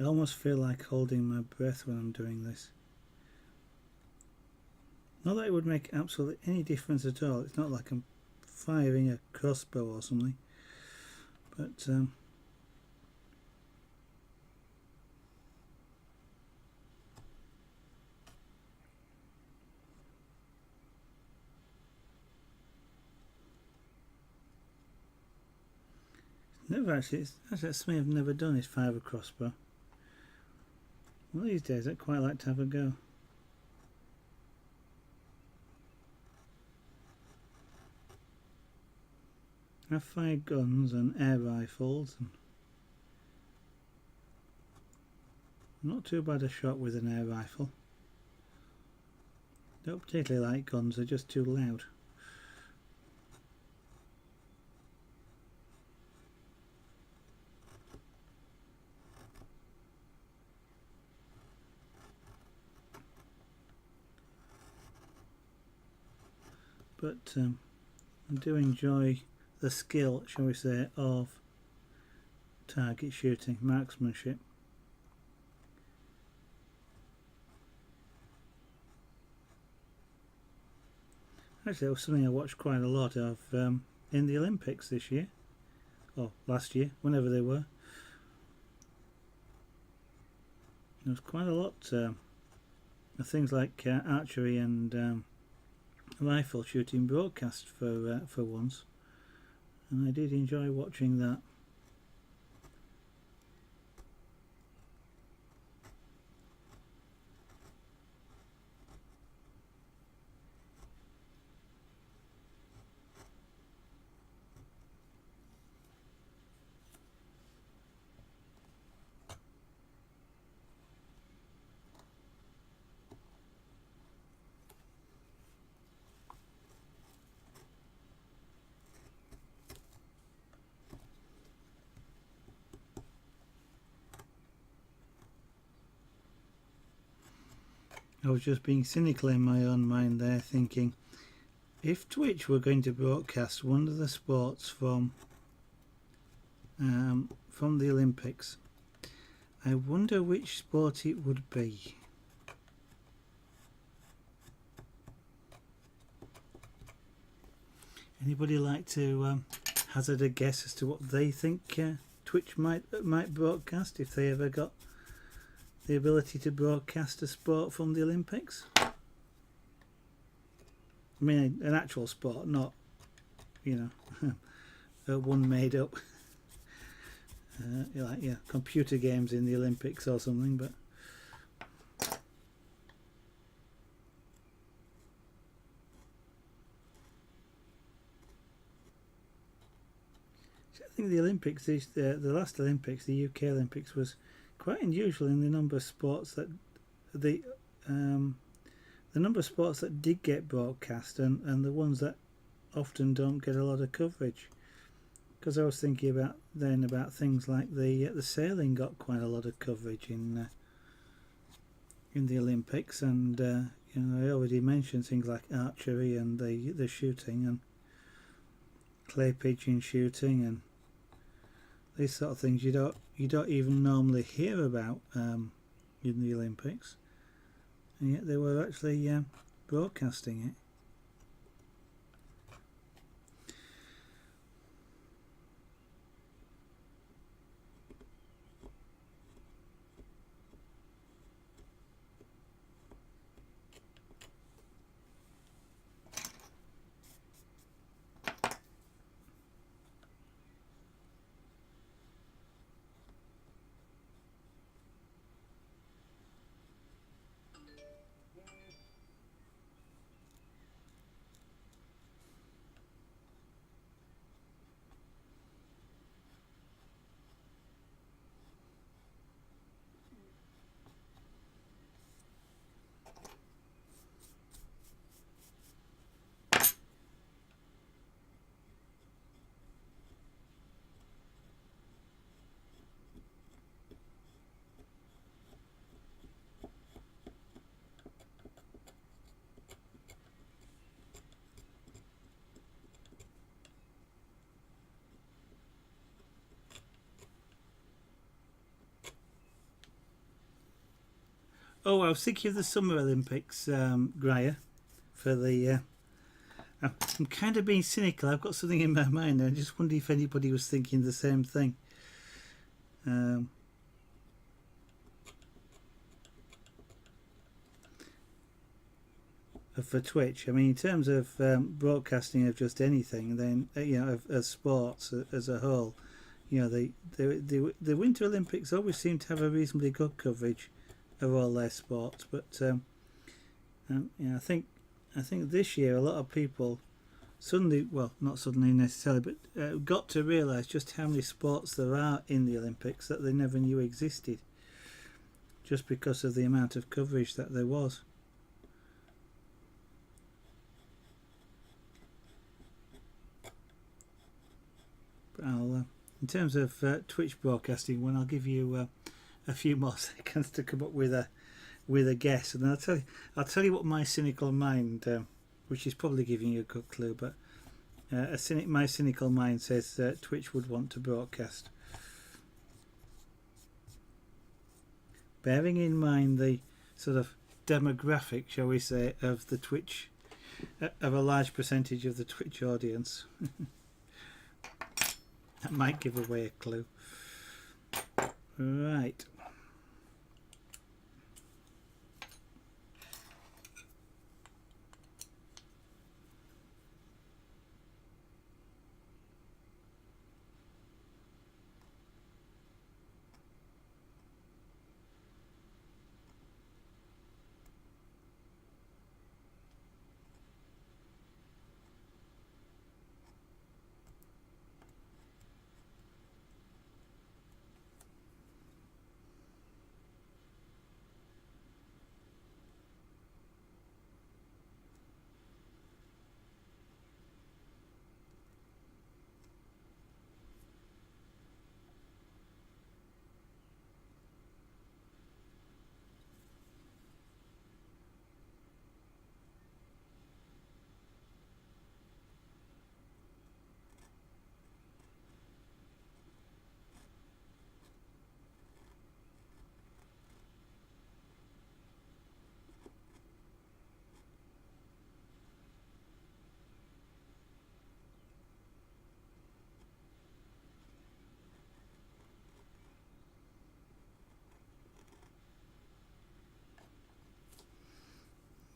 I almost feel like holding my breath when I'm doing this. Not that it would make absolutely any difference at all. It's not like I'm firing a crossbow or something. But never actually, that's something I've never done, is fire a crossbow. One of these days I'd quite like to have a go. I've fired guns and air rifles, and not too bad a shot with an air rifle. Don't particularly like guns, they're just too loud. But I do enjoy the skill, shall we say, of target shooting, marksmanship. Actually, it was something I watched quite a lot of in the Olympics this year, or last year, whenever they were. There was quite a lot of things like archery and rifle shooting broadcast for once, and I did enjoy watching that. I was just being cynical in my own mind there, thinking, if Twitch were going to broadcast one of the sports from the Olympics, I wonder which sport it would be. Anybody like to hazard a guess as to what they think Twitch might broadcast if they ever got the ability to broadcast a sport from the Olympics? I mean, an actual sport, not, you know, one made up. Like, yeah, computer games in the Olympics or something, but I think the Olympics, the last Olympics, the UK Olympics, was quite unusual in the number of sports that the number of sports that did get broadcast and the ones that often don't get a lot of coverage. Because I was thinking about things like the sailing got quite a lot of coverage in the Olympics, and you know, I already mentioned things like archery and the shooting and clay pigeon shooting and these sort of things you don't even normally hear about in the Olympics, and yet they were actually broadcasting it. Oh, I was thinking of the Summer Olympics, Graia, for the. I'm kind of being cynical. I've got something in my mind. I just wonder if anybody was thinking the same thing. For Twitch, I mean, in terms of broadcasting of just anything, then of sports as a whole, the Winter Olympics always seem to have a reasonably good coverage of all their sports. But I think this year a lot of people suddenly, well, not suddenly necessarily, but got to realise just how many sports there are in the Olympics that they never knew existed, just because of the amount of coverage that there was. But in terms of Twitch broadcasting, when I'll give you a few more seconds to come up with a guess, and I'll tell you what my cynical mind, which is probably giving you a good clue, but my cynical mind says Twitch would want to broadcast. Bearing in mind the sort of demographic, shall we say, of the Twitch, of a large percentage of the Twitch audience. That might give away a clue. Right.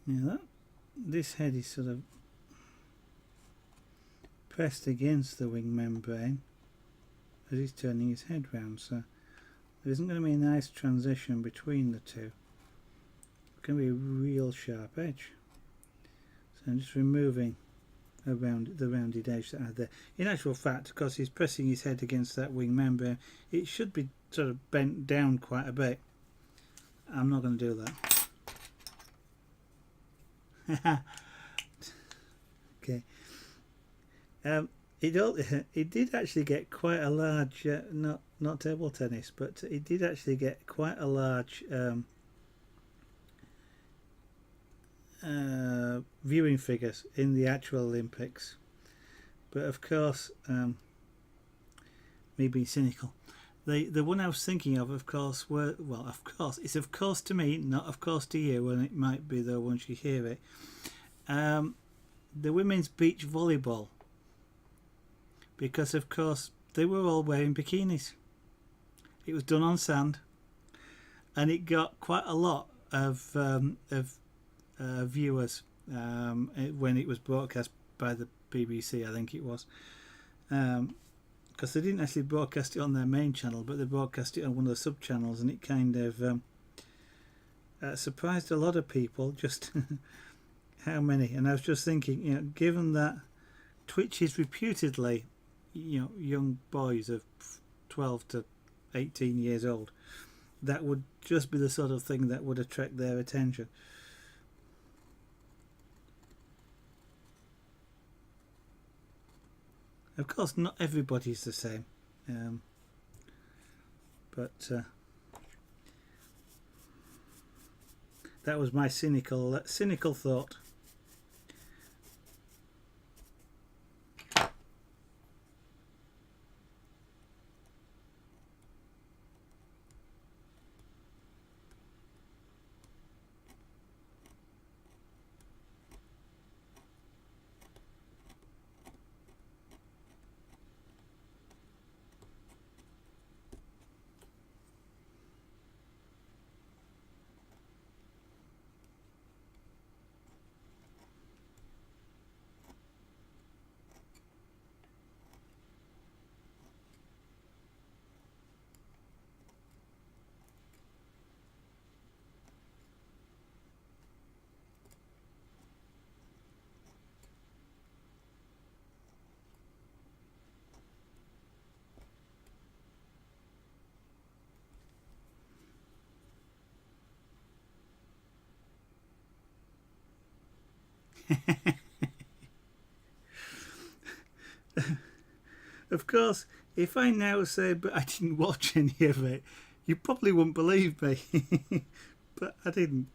Yeah, this head is sort of pressed against the wing membrane as he's turning his head round, so there isn't going to be a nice transition between the two. It's going to be a real sharp edge. So I'm just removing the rounded edge that I had there. In actual fact, because he's pressing his head against that wing membrane, it should be sort of bent down quite a bit. I'm not going to do that. Okay. It did actually get quite a large, not table tennis, but it did actually get quite a large viewing figures in the actual Olympics. But of course, me being cynical, the one I was thinking of course, it's of course to me, not of course to you, and it might be though once you hear it. The women's beach volleyball, because of course they were all wearing bikinis. It was done on sand, and it got quite a lot of viewers when it was broadcast by the BBC, I think it was. Because they didn't actually broadcast it on their main channel, but they broadcast it on one of the sub channels, and it kind of surprised a lot of people just how many. And I was just thinking, given that Twitch is reputedly, young boys of 12 to 18 years old, that would just be the sort of thing that would attract their attention. Of course, not everybody's the same, but that was my cynical thought. Of course, if I now say but I didn't watch any of it, you probably wouldn't believe me. But I didn't.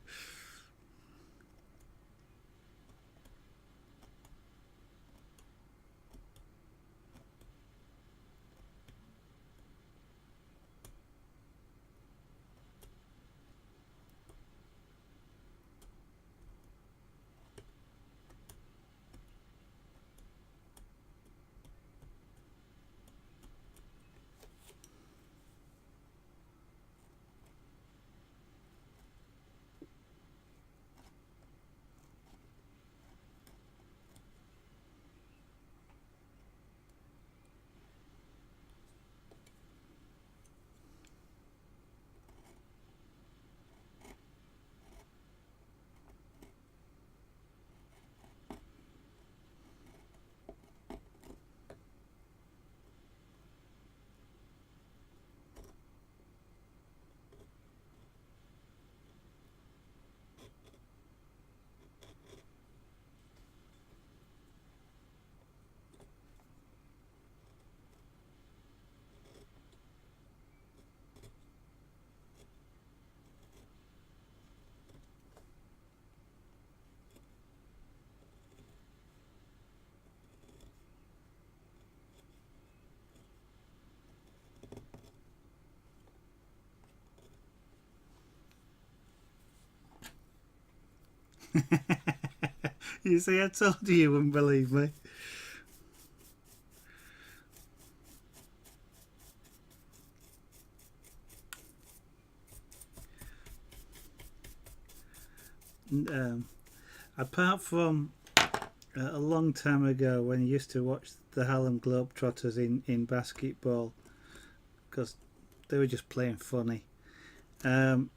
You see, I told you wouldn't believe me. Apart from a long time ago when I used to watch the Harlem Globetrotters in basketball, because they were just playing funny. And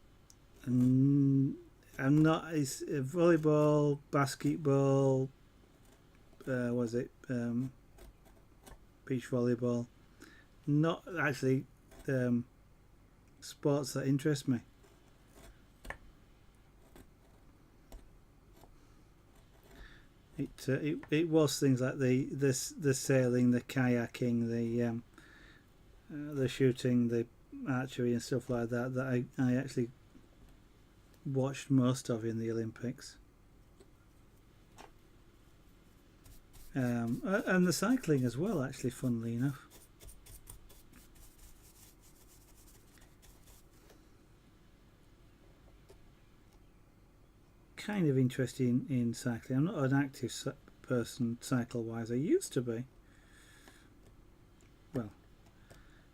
I'm not. It's volleyball, basketball. Was it beach volleyball? Not actually sports that interest me. It was things like the sailing, the kayaking, the shooting, the archery and stuff like that I actually watched most of in the Olympics. And the cycling as well, actually, funnily enough. Kind of interested in cycling. I'm not an active person cycle-wise. I used to be. Well,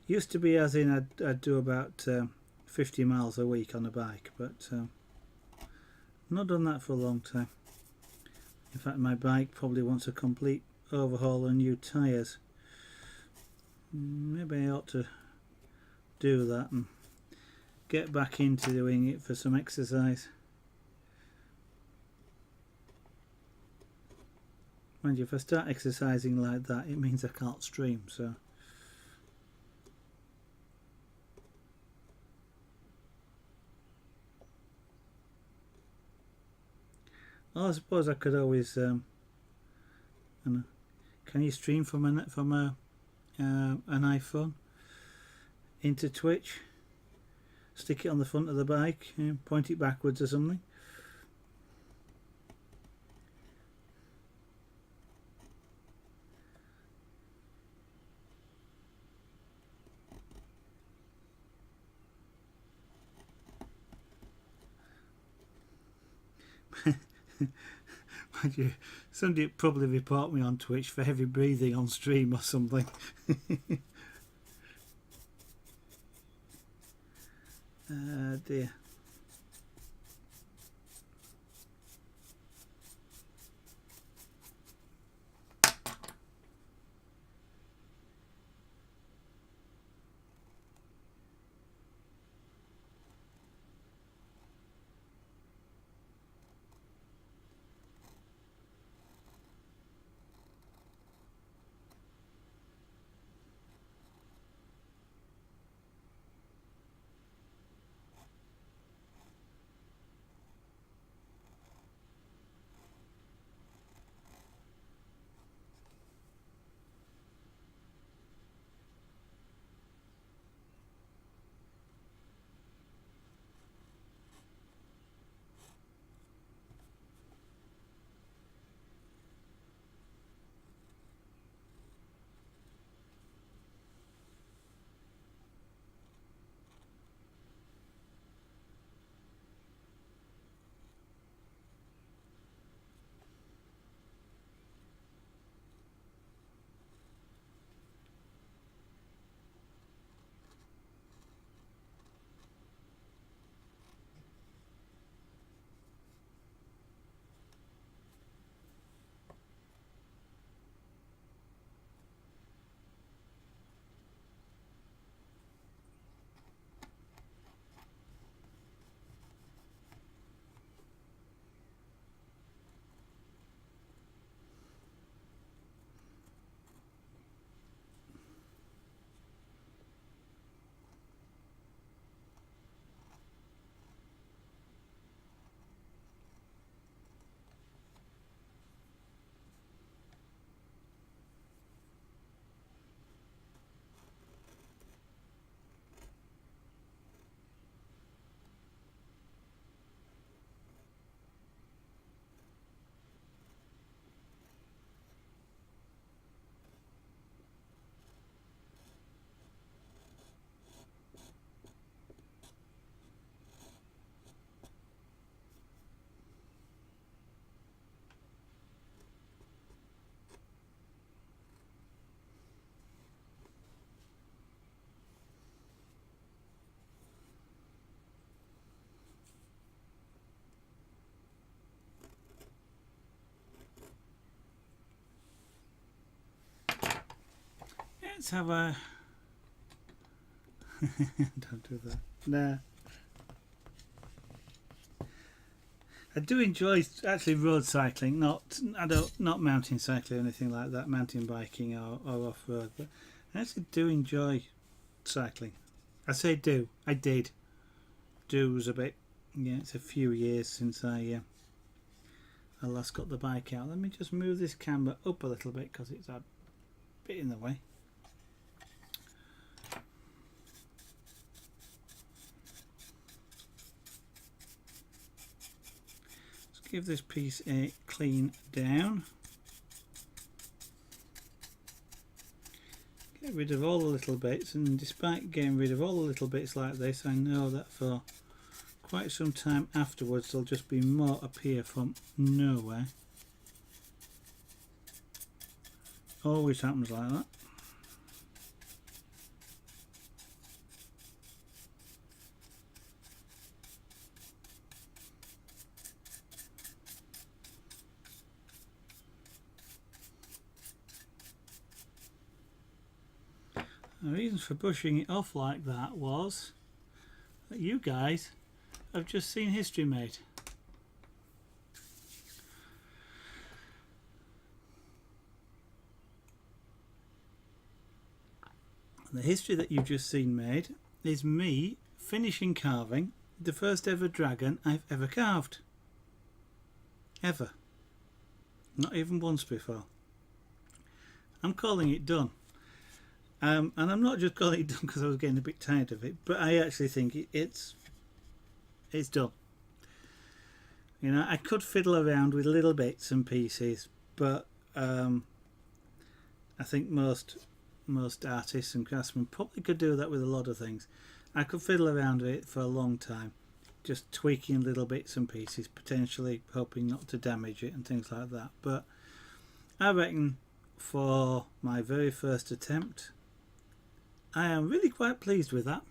used to be as in I'd do about 50 miles a week on a bike, but not done that for a long time. In fact, my bike probably wants a complete overhaul and new tyres. Maybe I ought to do that and get back into doing it for some exercise. Mind you, if I start exercising like that, it means I can't stream, so... Well, I suppose I could always... can you stream from an iPhone into Twitch? Stick it on the front of the bike, point it backwards or something. Somebody would probably report me on Twitch for heavy breathing on stream or something. Dear. let's have a don't do that. Nah. I do enjoy actually road cycling, not mountain cycling or anything like that, mountain biking or off road, but I actually do enjoy cycling. I say do. I did. Do was a bit. Yeah, it's a few years since I last got the bike out. Let me just move this camera up a little bit because it's a bit in the way. Let's give this piece a clean down. Get rid of all the little bits, and despite getting rid of all the little bits like this, I know that for quite some time afterwards there'll just be more appear from nowhere. Always happens like that. The reason for brushing it off like that was that you guys have just seen history made. The history that you've just seen made is me finishing carving the first ever dragon I've ever carved. Ever. Not even once before. I'm calling it done. And I'm not just calling it done because I was getting a bit tired of it, but I actually think it's done. You know, I could fiddle around with little bits and pieces, but I think most artists and craftsmen probably could do that with a lot of things. I could fiddle around with it for a long time, just tweaking little bits and pieces, potentially hoping not to damage it and things like that. But I reckon for my very first attempt, I am really quite pleased with that.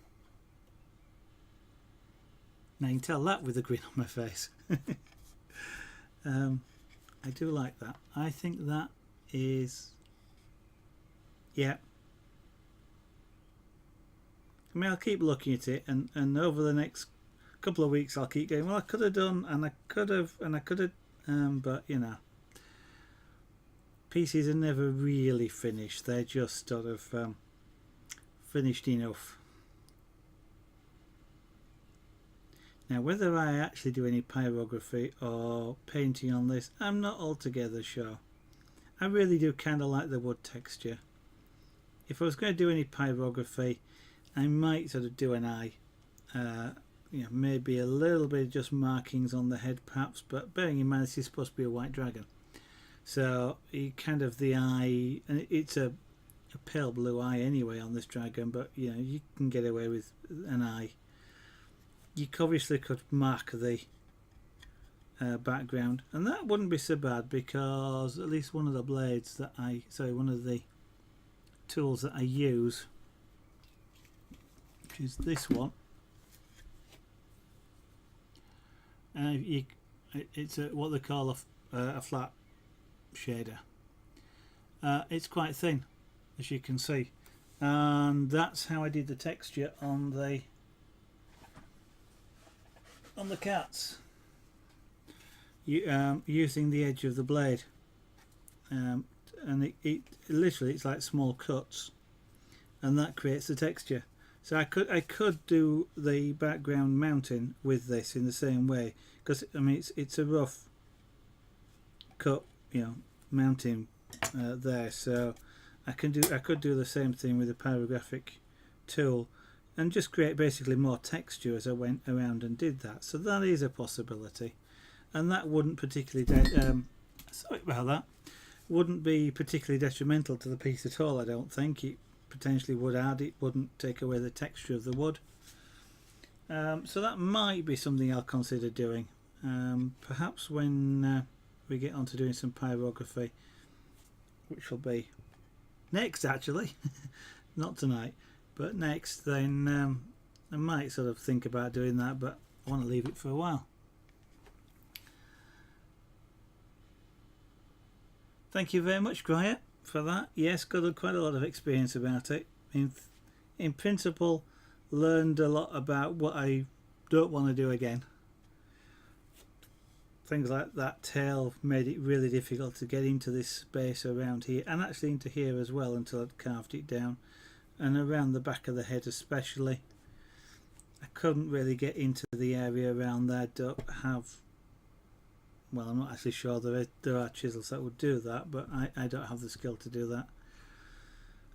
Now you can tell that with a grin on my face. I do like that. I think that is, yeah. I mean, I'll keep looking at it, and over the next couple of weeks I'll keep going, well, I could have done, and I could have, but you know, pieces are never really finished. They're just sort of finished enough. Now, whether I actually do any pyrography or painting on this, I'm not altogether sure. I really do kind of like the wood texture. If I was going to do any pyrography, I might sort of do an eye. You know, maybe a little bit of just markings on the head perhaps, but bearing in mind this is supposed to be a white dragon. So you kind of the eye, and it's a pale blue eye anyway on this dragon, but you know, you can get away with an eye. You obviously could mark the background, and that wouldn't be so bad because at least one of the blades that one of the tools that I use, which is this one, it's what they call a flat shader. It's quite thin, as you can see, and that's how I did the texture on the cats, using the edge of the blade, and it literally, it's like small cuts, and that creates the texture. So I could do the background mounting with this in the same way, because I mean it's a rough cut, you know, mounting there. So I could do the same thing with a pyrographic tool, and just create basically more texture as I went around and did that. So that is a possibility, and that wouldn't particularly sorry about that, wouldn't be particularly detrimental to the piece at all. I don't think it potentially would add, it wouldn't take away the texture of the wood. So that might be something I'll consider doing, perhaps when we get on to doing some pyrography, which will be next actually. Not tonight, but next. Then I might sort of think about doing that, but I want to leave it for a while. Thank you very much, Griot. for that. Yes, got quite a lot of experience about it. In principle, learned a lot about what I don't want to do again. Things like that tail made it really difficult to get into this space around here, and actually into here as well, until I'd carved it down, and around the back of the head especially. I couldn't really get into the area around there. Don't have, well, I'm not actually sure there are chisels that would do that, but I don't have the skill to do that.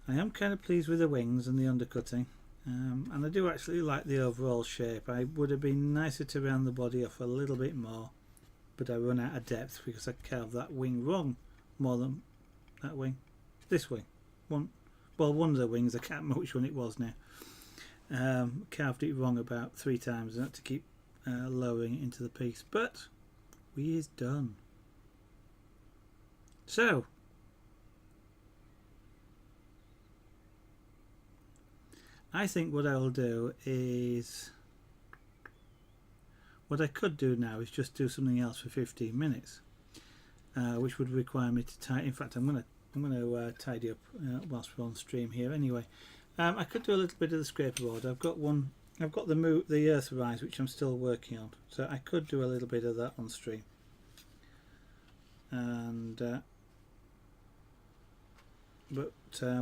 I am kind of pleased with the wings and the undercutting, and I do actually like the overall shape. I would have been nicer to round the body off a little bit more, but I run out of depth because I carved that wing wrong more than that wing. This wing. One of the wings, I can't remember which one it was now. Carved it wrong about 3 times and had to keep lowering it into the piece. But we is done. So, I think what I'll do is, what I could do now is just do something else for 15 minutes, which would require me to tie. In fact, I'm going to tidy up whilst we're on stream here. Anyway, I could do a little bit of the scraper board. I've got the earth rise, which I'm still working on, so I could do a little bit of that on stream. And but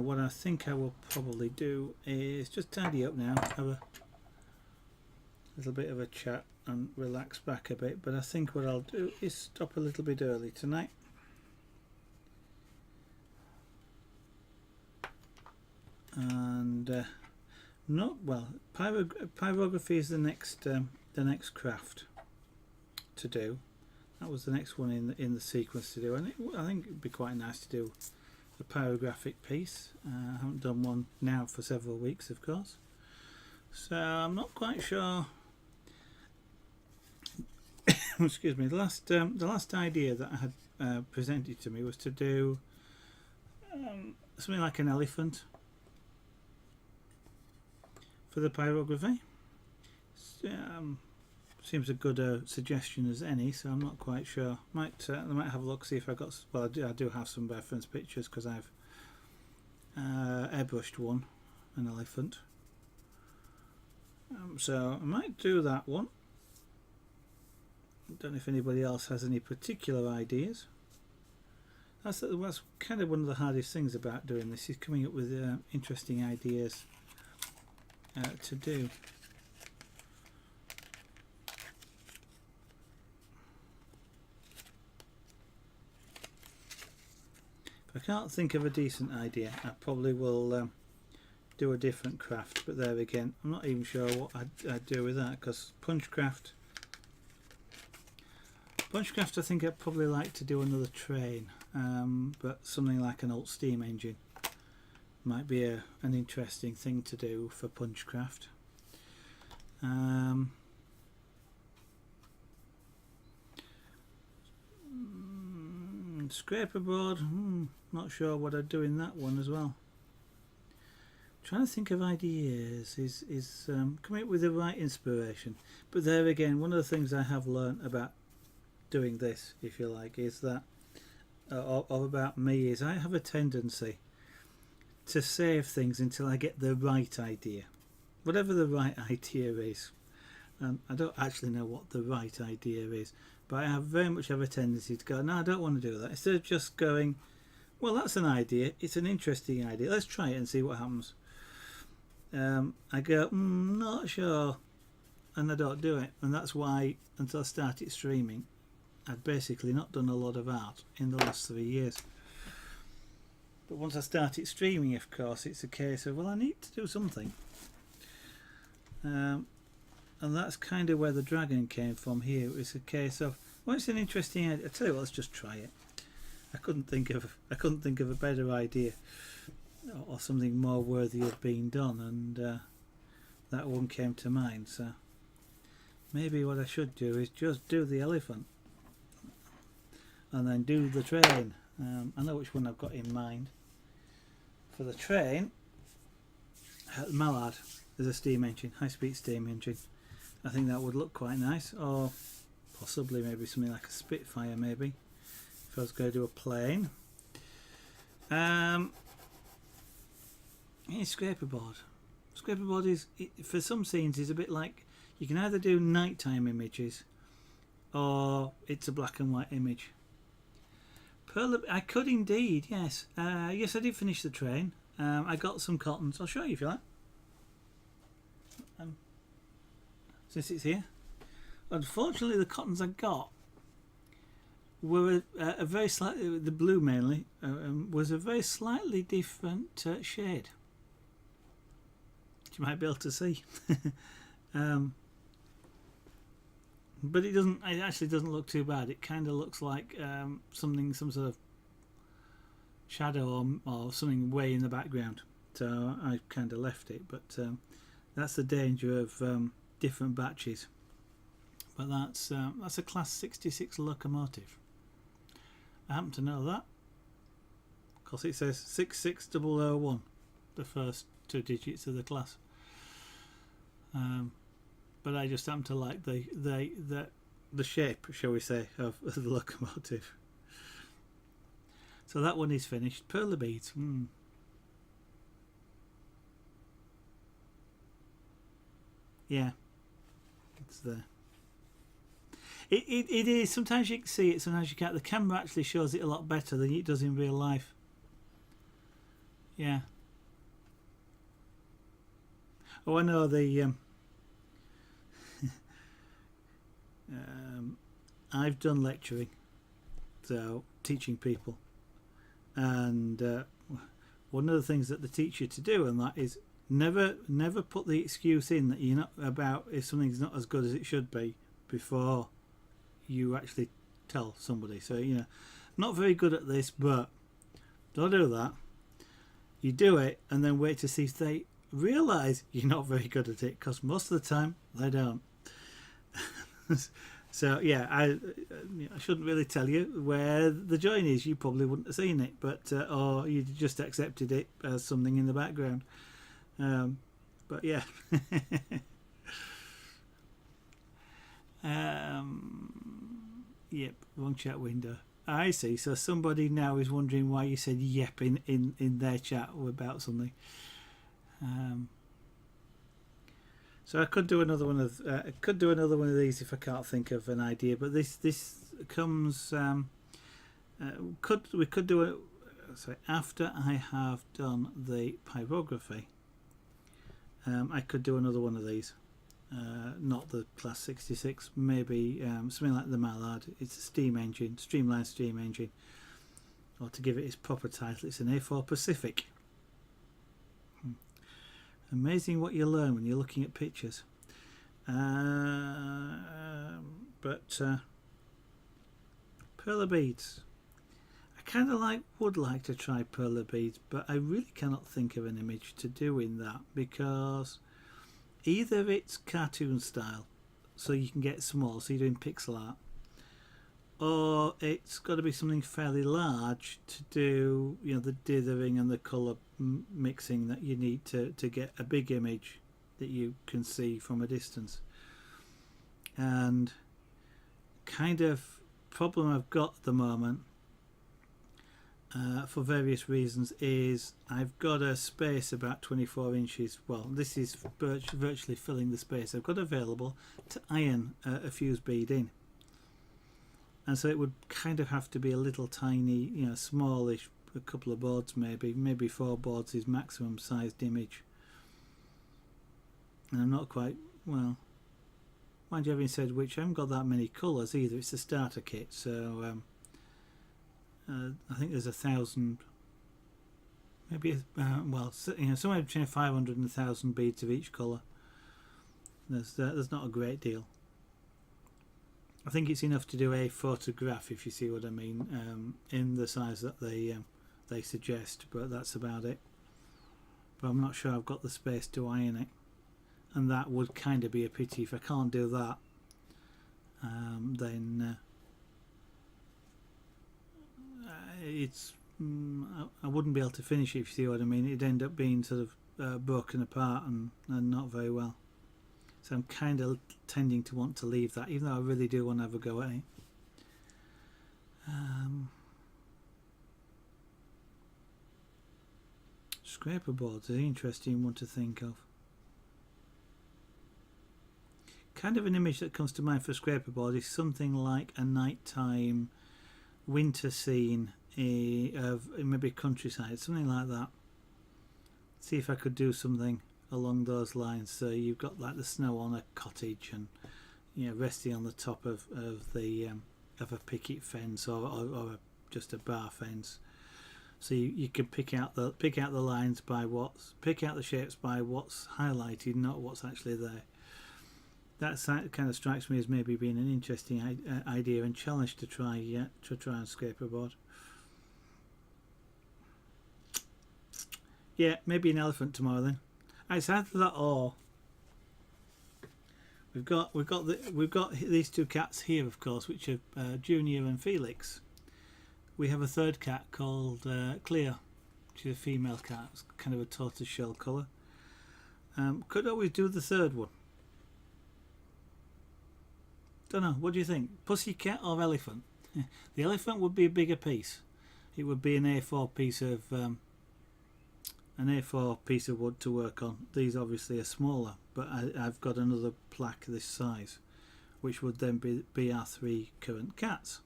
what I think I will probably do is just tidy up now, have a little bit of a chat and relax back a bit. But I think what I'll do is stop a little bit early tonight, and pyrography is the next craft to do. That was the next one in the sequence to do, and I think it'd be quite nice to do a pyrographic piece. I haven't done one now for several weeks, of course, so I'm not quite sure. Excuse me. The last idea that I had presented to me was to do something like an elephant for the pyrography. Seems a good suggestion as any, so I'm not quite sure. I might have a look, see if I got. Well, I do have some reference pictures because I've airbrushed an elephant. So I might do that one. I don't know if anybody else has any particular ideas. That's kind of one of the hardest things about doing this, is coming up with interesting ideas to do. If I can't think of a decent idea, I probably will do a different craft. But there again, I'm not even sure what I'd do with that, because Punchcraft, I think I'd probably like to do another train, but something like an old steam engine might be an interesting thing to do for Punchcraft. Scraper board, not sure what I'd do in that one as well. Trying to think of ideas is coming up with the right inspiration. But there again, one of the things I have learnt about doing this, if you like, is that about me, is I have a tendency to save things until I get the right idea, whatever the right idea is. I don't actually know what the right idea is, but I have very much a tendency to go, no, I don't want to do that. Instead of just going, well, that's an idea, it's an interesting idea, let's try it and see what happens. I go, not sure, and I don't do it. And that's why, until I started streaming, I'd basically not done a lot of art in the last 3 years. But once I started streaming, of course, it's a case of, well, I need to do something. And that's kind of where the dragon came from here. It's a case of, well, it's an interesting idea. I tell you what, let's just try it. I couldn't think of a better idea or something more worthy of being done, and that one came to mind. So maybe what I should do is just do the elephant and then do the train. I know which one I've got in mind. For the train, Mallard is a steam engine, high-speed steam engine. I think that would look quite nice, or possibly maybe something like a Spitfire, maybe, if I was going to do a plane. Scraper board. Scraper board is, for some scenes, is a bit like you can either do nighttime images or it's a black and white image. I could indeed, yes. Yes, I did finish the train. I got some cottons. I'll show you if you like. Since it's here. Unfortunately, the cottons I got were a very slightly, the blue mainly, was a very slightly different shade. You might be able to see. But it actually doesn't look too bad. It kind of looks like some sort of shadow or something way in the background. So I kind of left it, but that's the danger of different batches. But that's a class 66 locomotive. I happen to know that because it says 66001, the first two digits of the class. But I just happen to like the shape, shall we say, of the locomotive. So that one is finished. Pearly beads. Yeah, it's there. It is. Sometimes you can see it, sometimes you can't. The camera actually shows it a lot better than it does in real life. Yeah. Oh, I know the. I've done lecturing, so teaching people, and one of the things that they teach you to do, and that is never put the excuse in that you're not about if something's not as good as it should be before you actually tell somebody. So not very good at this, but don't do that. You do it and then wait to see if they realise you're not very good at it, because most of the time they don't. So yeah, I shouldn't really tell you where the join is. You probably wouldn't have seen it, but or you just accepted it as something in the background. But yeah. Yep, wrong chat window. I see. So somebody now is wondering why you said yep in their chat about something. So I could do another one of these if I can't think of an idea. But this comes. We could do it. Sorry, after I have done the pyrography, I could do another one of these. Not the class 66, maybe something like the Mallard. It's a steam engine, streamlined steam engine. Or to give it its proper title, it's an A4 Pacific. Amazing what you learn when you're looking at pictures. But perler beads. I kind of would like to try perler beads, but I really cannot think of an image to do in that, because either it's cartoon style, so you can get small, so you're doing pixel art, or it's got to be something fairly large to do, the dithering and the colour mixing that you need to get a big image that you can see from a distance. And kind of problem I've got at the moment, for various reasons, is I've got a space about 24 inches. Well, this is virtually filling the space I've got available to iron a fuse bead in. And so it would kind of have to be a little tiny, smallish, a couple of boards maybe 4 boards is maximum sized image. And I'm not quite, well, mind you, having said which, I haven't got that many colours either. It's a starter kit, so I think there's 1,000, maybe, somewhere between 500 and 1,000 beads of each colour. There's not a great deal. I think it's enough to do a photograph, if you see what I mean, in the size that they suggest, but that's about it. But I'm not sure I've got the space to iron it, and that would kind of be a pity. If I can't do that, then it's I wouldn't be able to finish it, if you see what I mean. It'd end up being sort of broken apart and not very well. So I'm kind of tending to want to leave that, even though I really do want to have a go at it. scraper boards. An interesting one to think of. Kind of an image that comes to mind for scraper board is something like a nighttime winter scene of maybe countryside, something like that. See if I could do something along those lines. So you've got like the snow on a cottage, and resting on the top of a picket fence or just a bar fence. So you can pick out the lines by pick out the shapes by what's highlighted, not what's actually there. That kind of strikes me as maybe being an interesting idea and challenge to try and scrape a board. Yeah, maybe an elephant tomorrow then. It's either that or we've got these two cats here, of course, which are Junior and Felix. We have a third cat called Cleo. She's a female cat. It's kind of a tortoise shell colour. Could always do the third one. Don't know. What do you think? Pussycat or elephant? The elephant would be a bigger piece. It would be an A4 piece of wood to work on. These obviously are smaller, but I've got another plaque this size, which would then be our 3 current cats.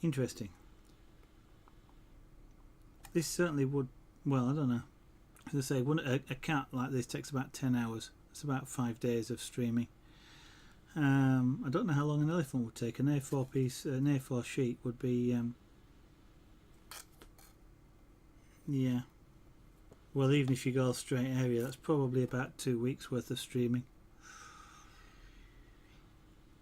Interesting. This certainly would, well, I don't know. As I say, a cat like this takes about 10 hours. It's about 5 days of streaming. I don't know how long an elephant would take. An A4 sheet would be, yeah. Well, even if you go straight area, that's probably about 2 weeks worth of streaming.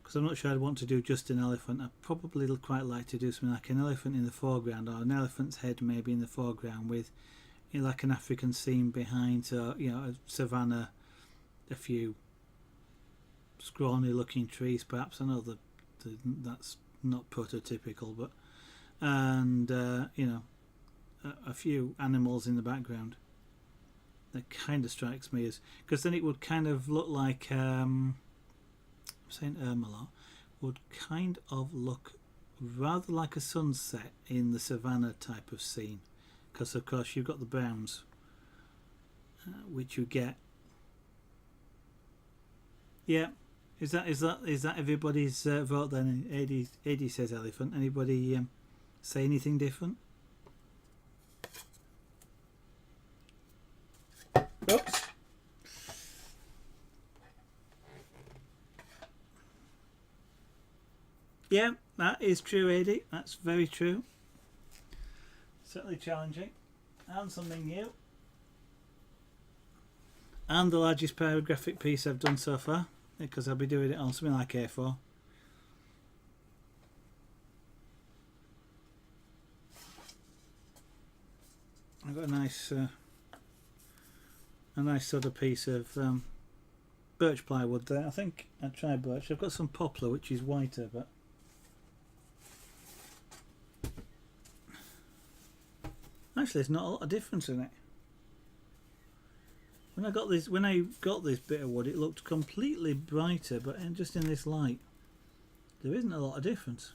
Because I'm not sure I'd want to do just an elephant. I'd probably quite like to do something like an elephant in the foreground, or an elephant's head maybe in the foreground with like an African scene behind, so a savannah, a few scrawny looking trees perhaps. I know that's not prototypical, but and a few animals in the background. That kind of strikes me as, because then it would kind of look like I'm saying a lot, would kind of look rather like a sunset in the savannah type of scene, because of course you've got the browns, which you get. Yeah, is that everybody's vote then? AD says elephant. Anybody say anything different? Oops. Yeah, that is true, AD. That's very true. Certainly challenging. And something new. And the largest paragraphic piece I've done so far, because I'll be doing it on something like A4. I've got a nice sort of piece of birch plywood there. I think I'd try birch. I've got some poplar, which is whiter, but actually there's not a lot of difference in it. When I got this bit of wood, it looked completely brighter, but just in this light there isn't a lot of difference.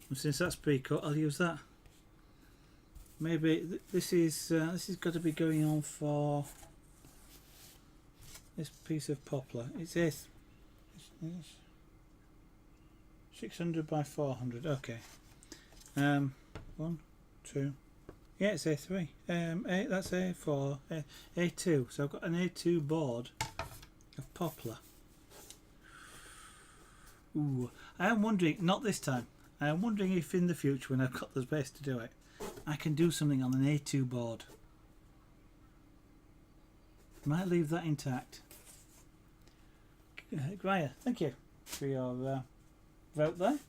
And since that's pre-cut, I'll use that. Maybe this is got to be going on for this piece of poplar. It's 600 by 400. Okay. 1, 2. Yeah, it's A3. That's A4. A2. So I've got an A2 board of poplar. Ooh, I am wondering. Not this time. I am wondering if in the future, when I've got the space to do it, I can do something on an A2 board. Might leave that intact. Graya, thank you for your vote there.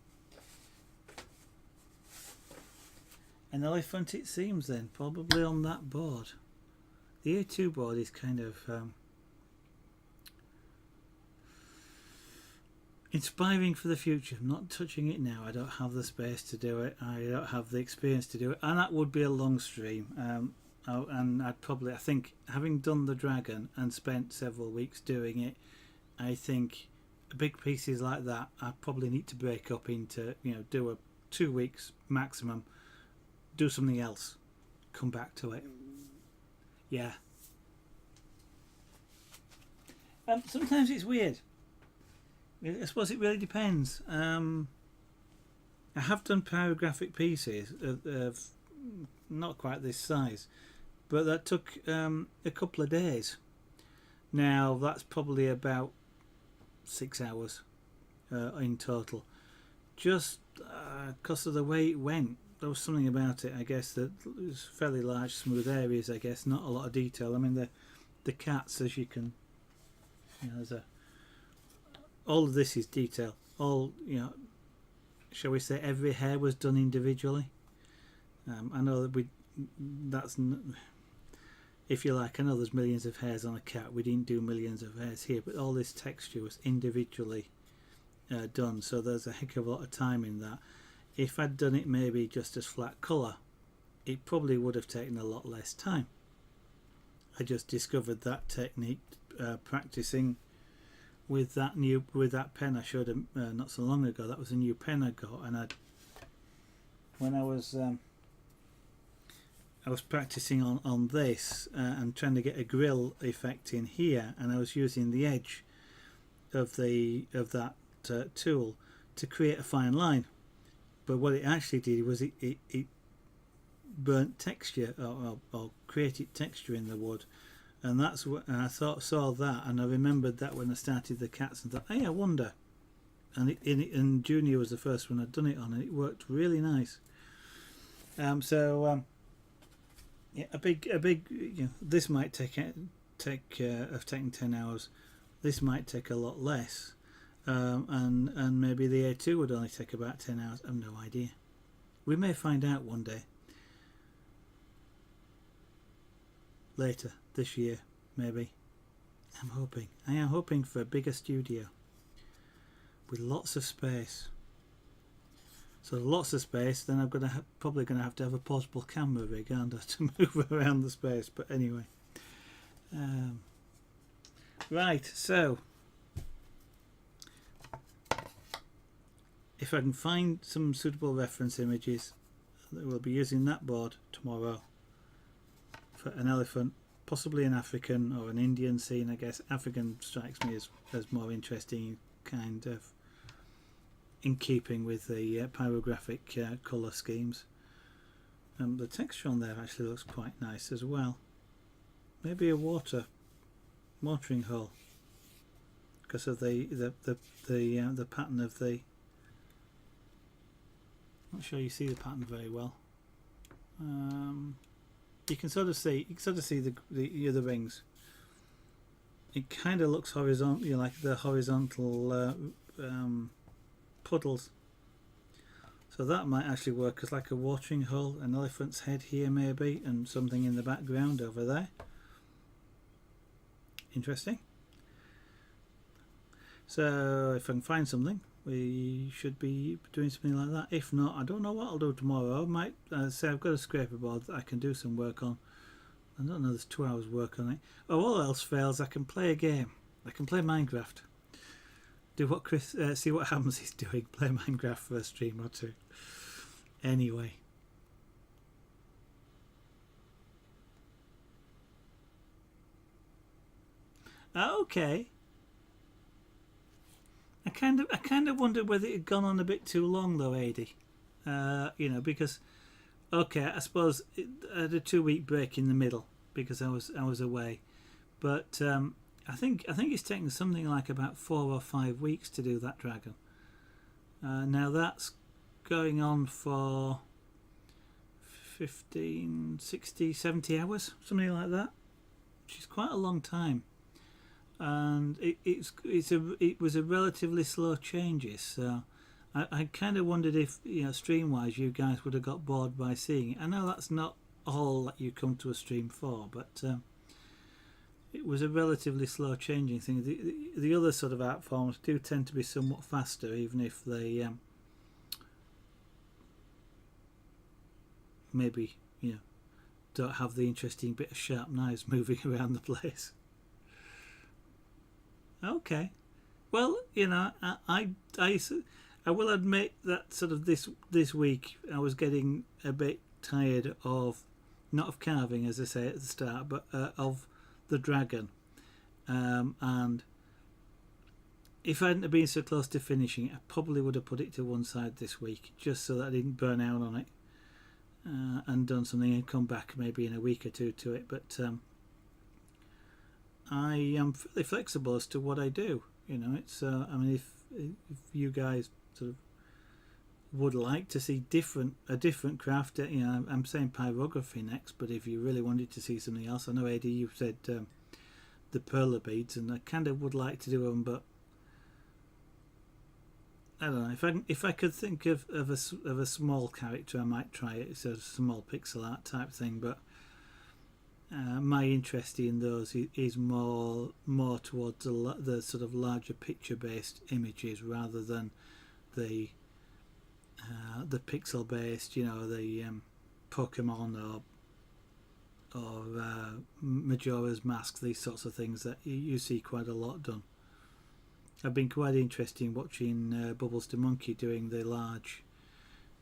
An elephant it seems then, probably on that board. The A2 board is kind of inspiring for the future. I'm not touching it now. I don't have the space to do it. I don't have the experience to do it, and that would be a long stream. and I think having done the dragon and spent several weeks doing it, I think big pieces like that I probably need to break up into, do a 2 weeks maximum, do something else, come back to it. Yeah. Sometimes it's weird. I suppose it really depends. I have done pyrographic pieces of not quite this size, but that took a couple of days. Now that's probably about 6 hours in total. Just because of the way it went, there was something about it, I guess, that it was fairly large, smooth areas. I guess not a lot of detail. I mean, the cats, as you can, all of this is detail. All, shall we say, every hair was done individually. I know that that's, if you like, I know there's millions of hairs on a cat. We didn't do millions of hairs here, but all this texture was individually done. So there's a heck of a lot of time in that. If I'd done it maybe just as flat colour, it probably would have taken a lot less time. I just discovered that technique practicing with that pen I showed him not so long ago. That was a new pen I got, and when I was practicing on this and trying to get a grill effect in here, and I was using the edge of that tool to create a fine line. But what it actually did was it burnt texture or created texture in the wood, and that's what, and I saw that, and I remembered that when I started the cats and thought, hey, I wonder. And Junior was the first one I'd done it on, and it worked really nice. Yeah, a big. This might take have taken 10 hours. This might take a lot less, and maybe the A2 would only take about 10 hours. I've no idea. We may find out one day. Later this year, maybe. I am hoping for a bigger studio with lots of space. So lots of space, then I'm probably going to have a portable camera rig, aren't I, to move around the space. But anyway, right. So if I can find some suitable reference images, we'll be using that board tomorrow for an elephant, possibly an African or an Indian scene. I guess African strikes me as more interesting, kind of in keeping with the pyrographic colour schemes. The texture on there actually looks quite nice as well. Maybe a watering hole because of the pattern of the. Not sure you see the pattern very well. You can sort of see the other rings. It kind of looks horizontal, like the horizontal puddles. So that might actually work as like a watering hole, an elephant's head here maybe, and something in the background over there. Interesting. So if I can find something, we should be doing something like that. If not, I don't know what I'll do tomorrow. I might say I've got a scraper board that I can do some work on. I don't know, there's 2 hours work on it. Oh, all else fails, I can play a game. I can play Minecraft. Do what Chris, see what happens he's doing. Play Minecraft for a stream or two. Anyway. Okay. I kind of wondered whether it had gone on a bit too long though, Adi. Because okay, I suppose I had a 2-week break in the middle because I was away, but I think it's taken something like about 4 or 5 weeks to do that dragon. Now that's going on for 15, 60, 70 hours, something like that, which is quite a long time. And it was a relatively slow changes, so I kind of wondered if stream wise you guys would have got bored by seeing it. I know that's not all that you come to a stream for, but it was a relatively slow changing thing. The other sort of art forms do tend to be somewhat faster, even if they maybe don't have the interesting bit of sharp knives moving around the place. Okay, well, you know, I will admit that sort of this week I was getting a bit tired of, not of carving as I say at the start, but of the dragon, and if I hadn't been so close to finishing, I probably would have put it to one side this week, just so that I didn't burn out on it, and done something and come back maybe in a week or two to it. But I am fairly flexible as to what I do. You know, it's I mean, if you guys sort of would like to see a different craft, you know, I'm saying pyrography next, but if you really wanted to see something else, I know Eddie, you said the perler beads, and I kind of would like to do them, but I don't know, if I could think of a small character, I might try it. It's a small pixel art type thing, but my interest in those is more towards the sort of larger picture based images rather than the pixel based, you know, the Pokemon or Majora's Mask, these sorts of things that you see quite a lot done. I've been quite interested in watching Bubbles the Monkey doing the large,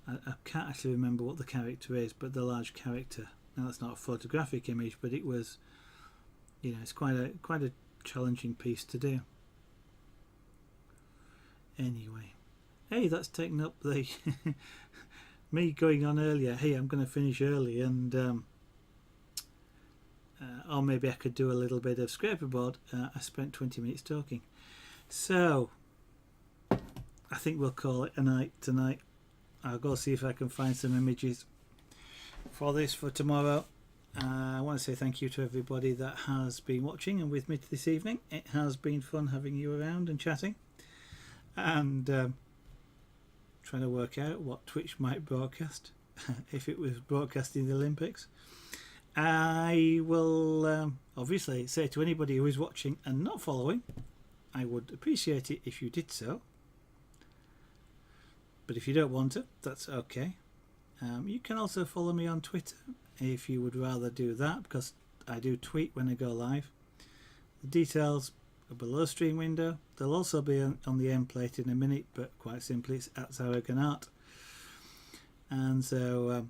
I can't actually remember what the character is, but the large character. Now that's not a photographic image, but it was, you know, it's quite a challenging piece to do. Anyway, hey, that's taken up the me going on earlier. Hey, I'm going to finish early, and or maybe I could do a little bit of scraperboard. I spent 20 minutes talking. So I think we'll call it a night tonight. I'll go see if I can find some images for this for tomorrow. I want to say thank you to everybody that has been watching and with me this evening. It has been fun having you around and chatting, and trying to work out what Twitch might broadcast if it was broadcasting the Olympics. I will obviously say to anybody who is watching and not following, I would appreciate it if you did so, but if you don't want to, that's okay. You can also follow me on Twitter if you would rather do that, because I do tweet when I go live. The details are below stream window. They'll also be on the end plate in a minute, but quite simply it's at @Zarraganart, and so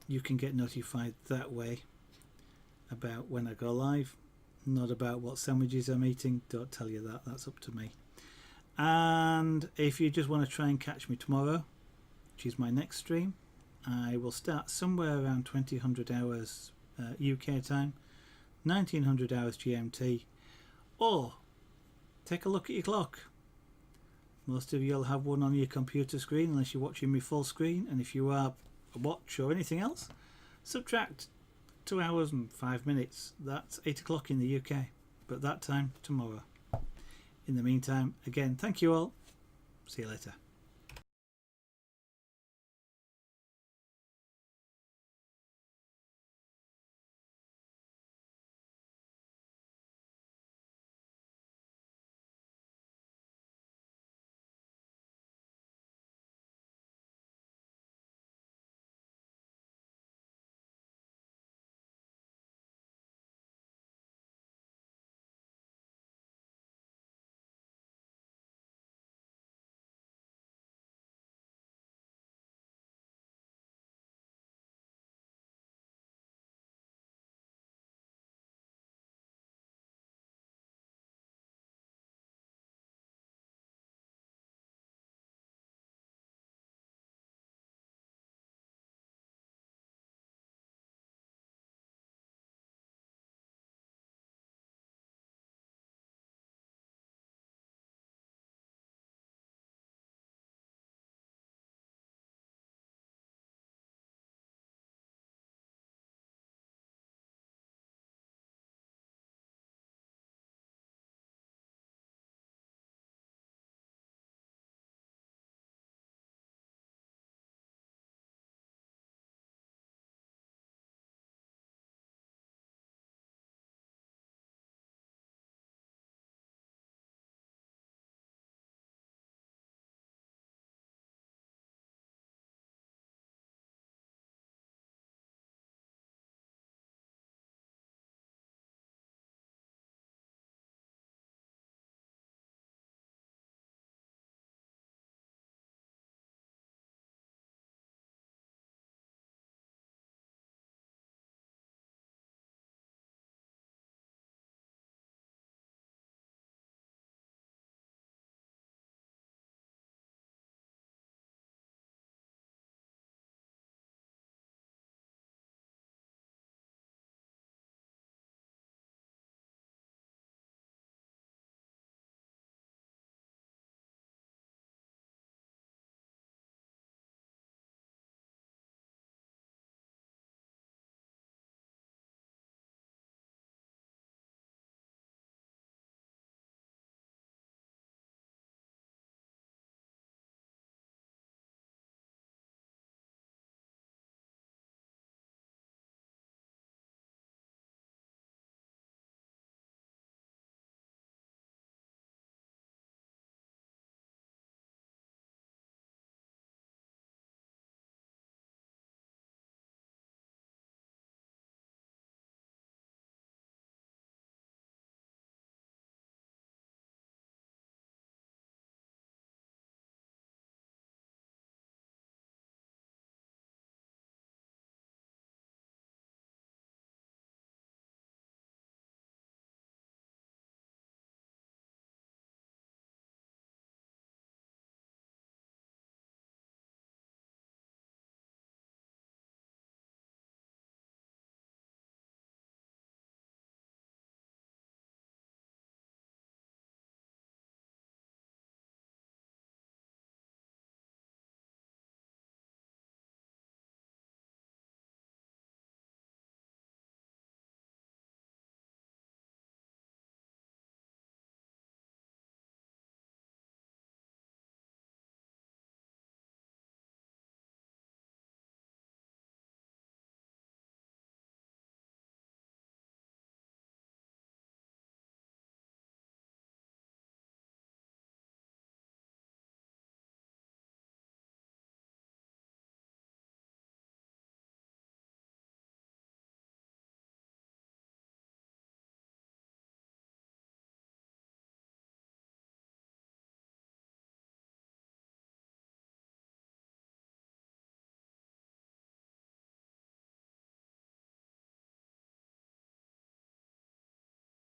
you can get notified that way about when I go live. Not about what sandwiches I'm eating, don't tell you that, that's up to me. And if you just want to try and catch me tomorrow, which is my next stream, I will start somewhere around 2000 hours UK time, 1900 hours GMT, or take a look at your clock. Most of you will have one on your computer screen unless you're watching me full screen, and if you are a watch or anything else, subtract 2 hours and 5 minutes. That's 8 o'clock in the UK, but that time tomorrow. In the meantime, again, thank you all. See you later.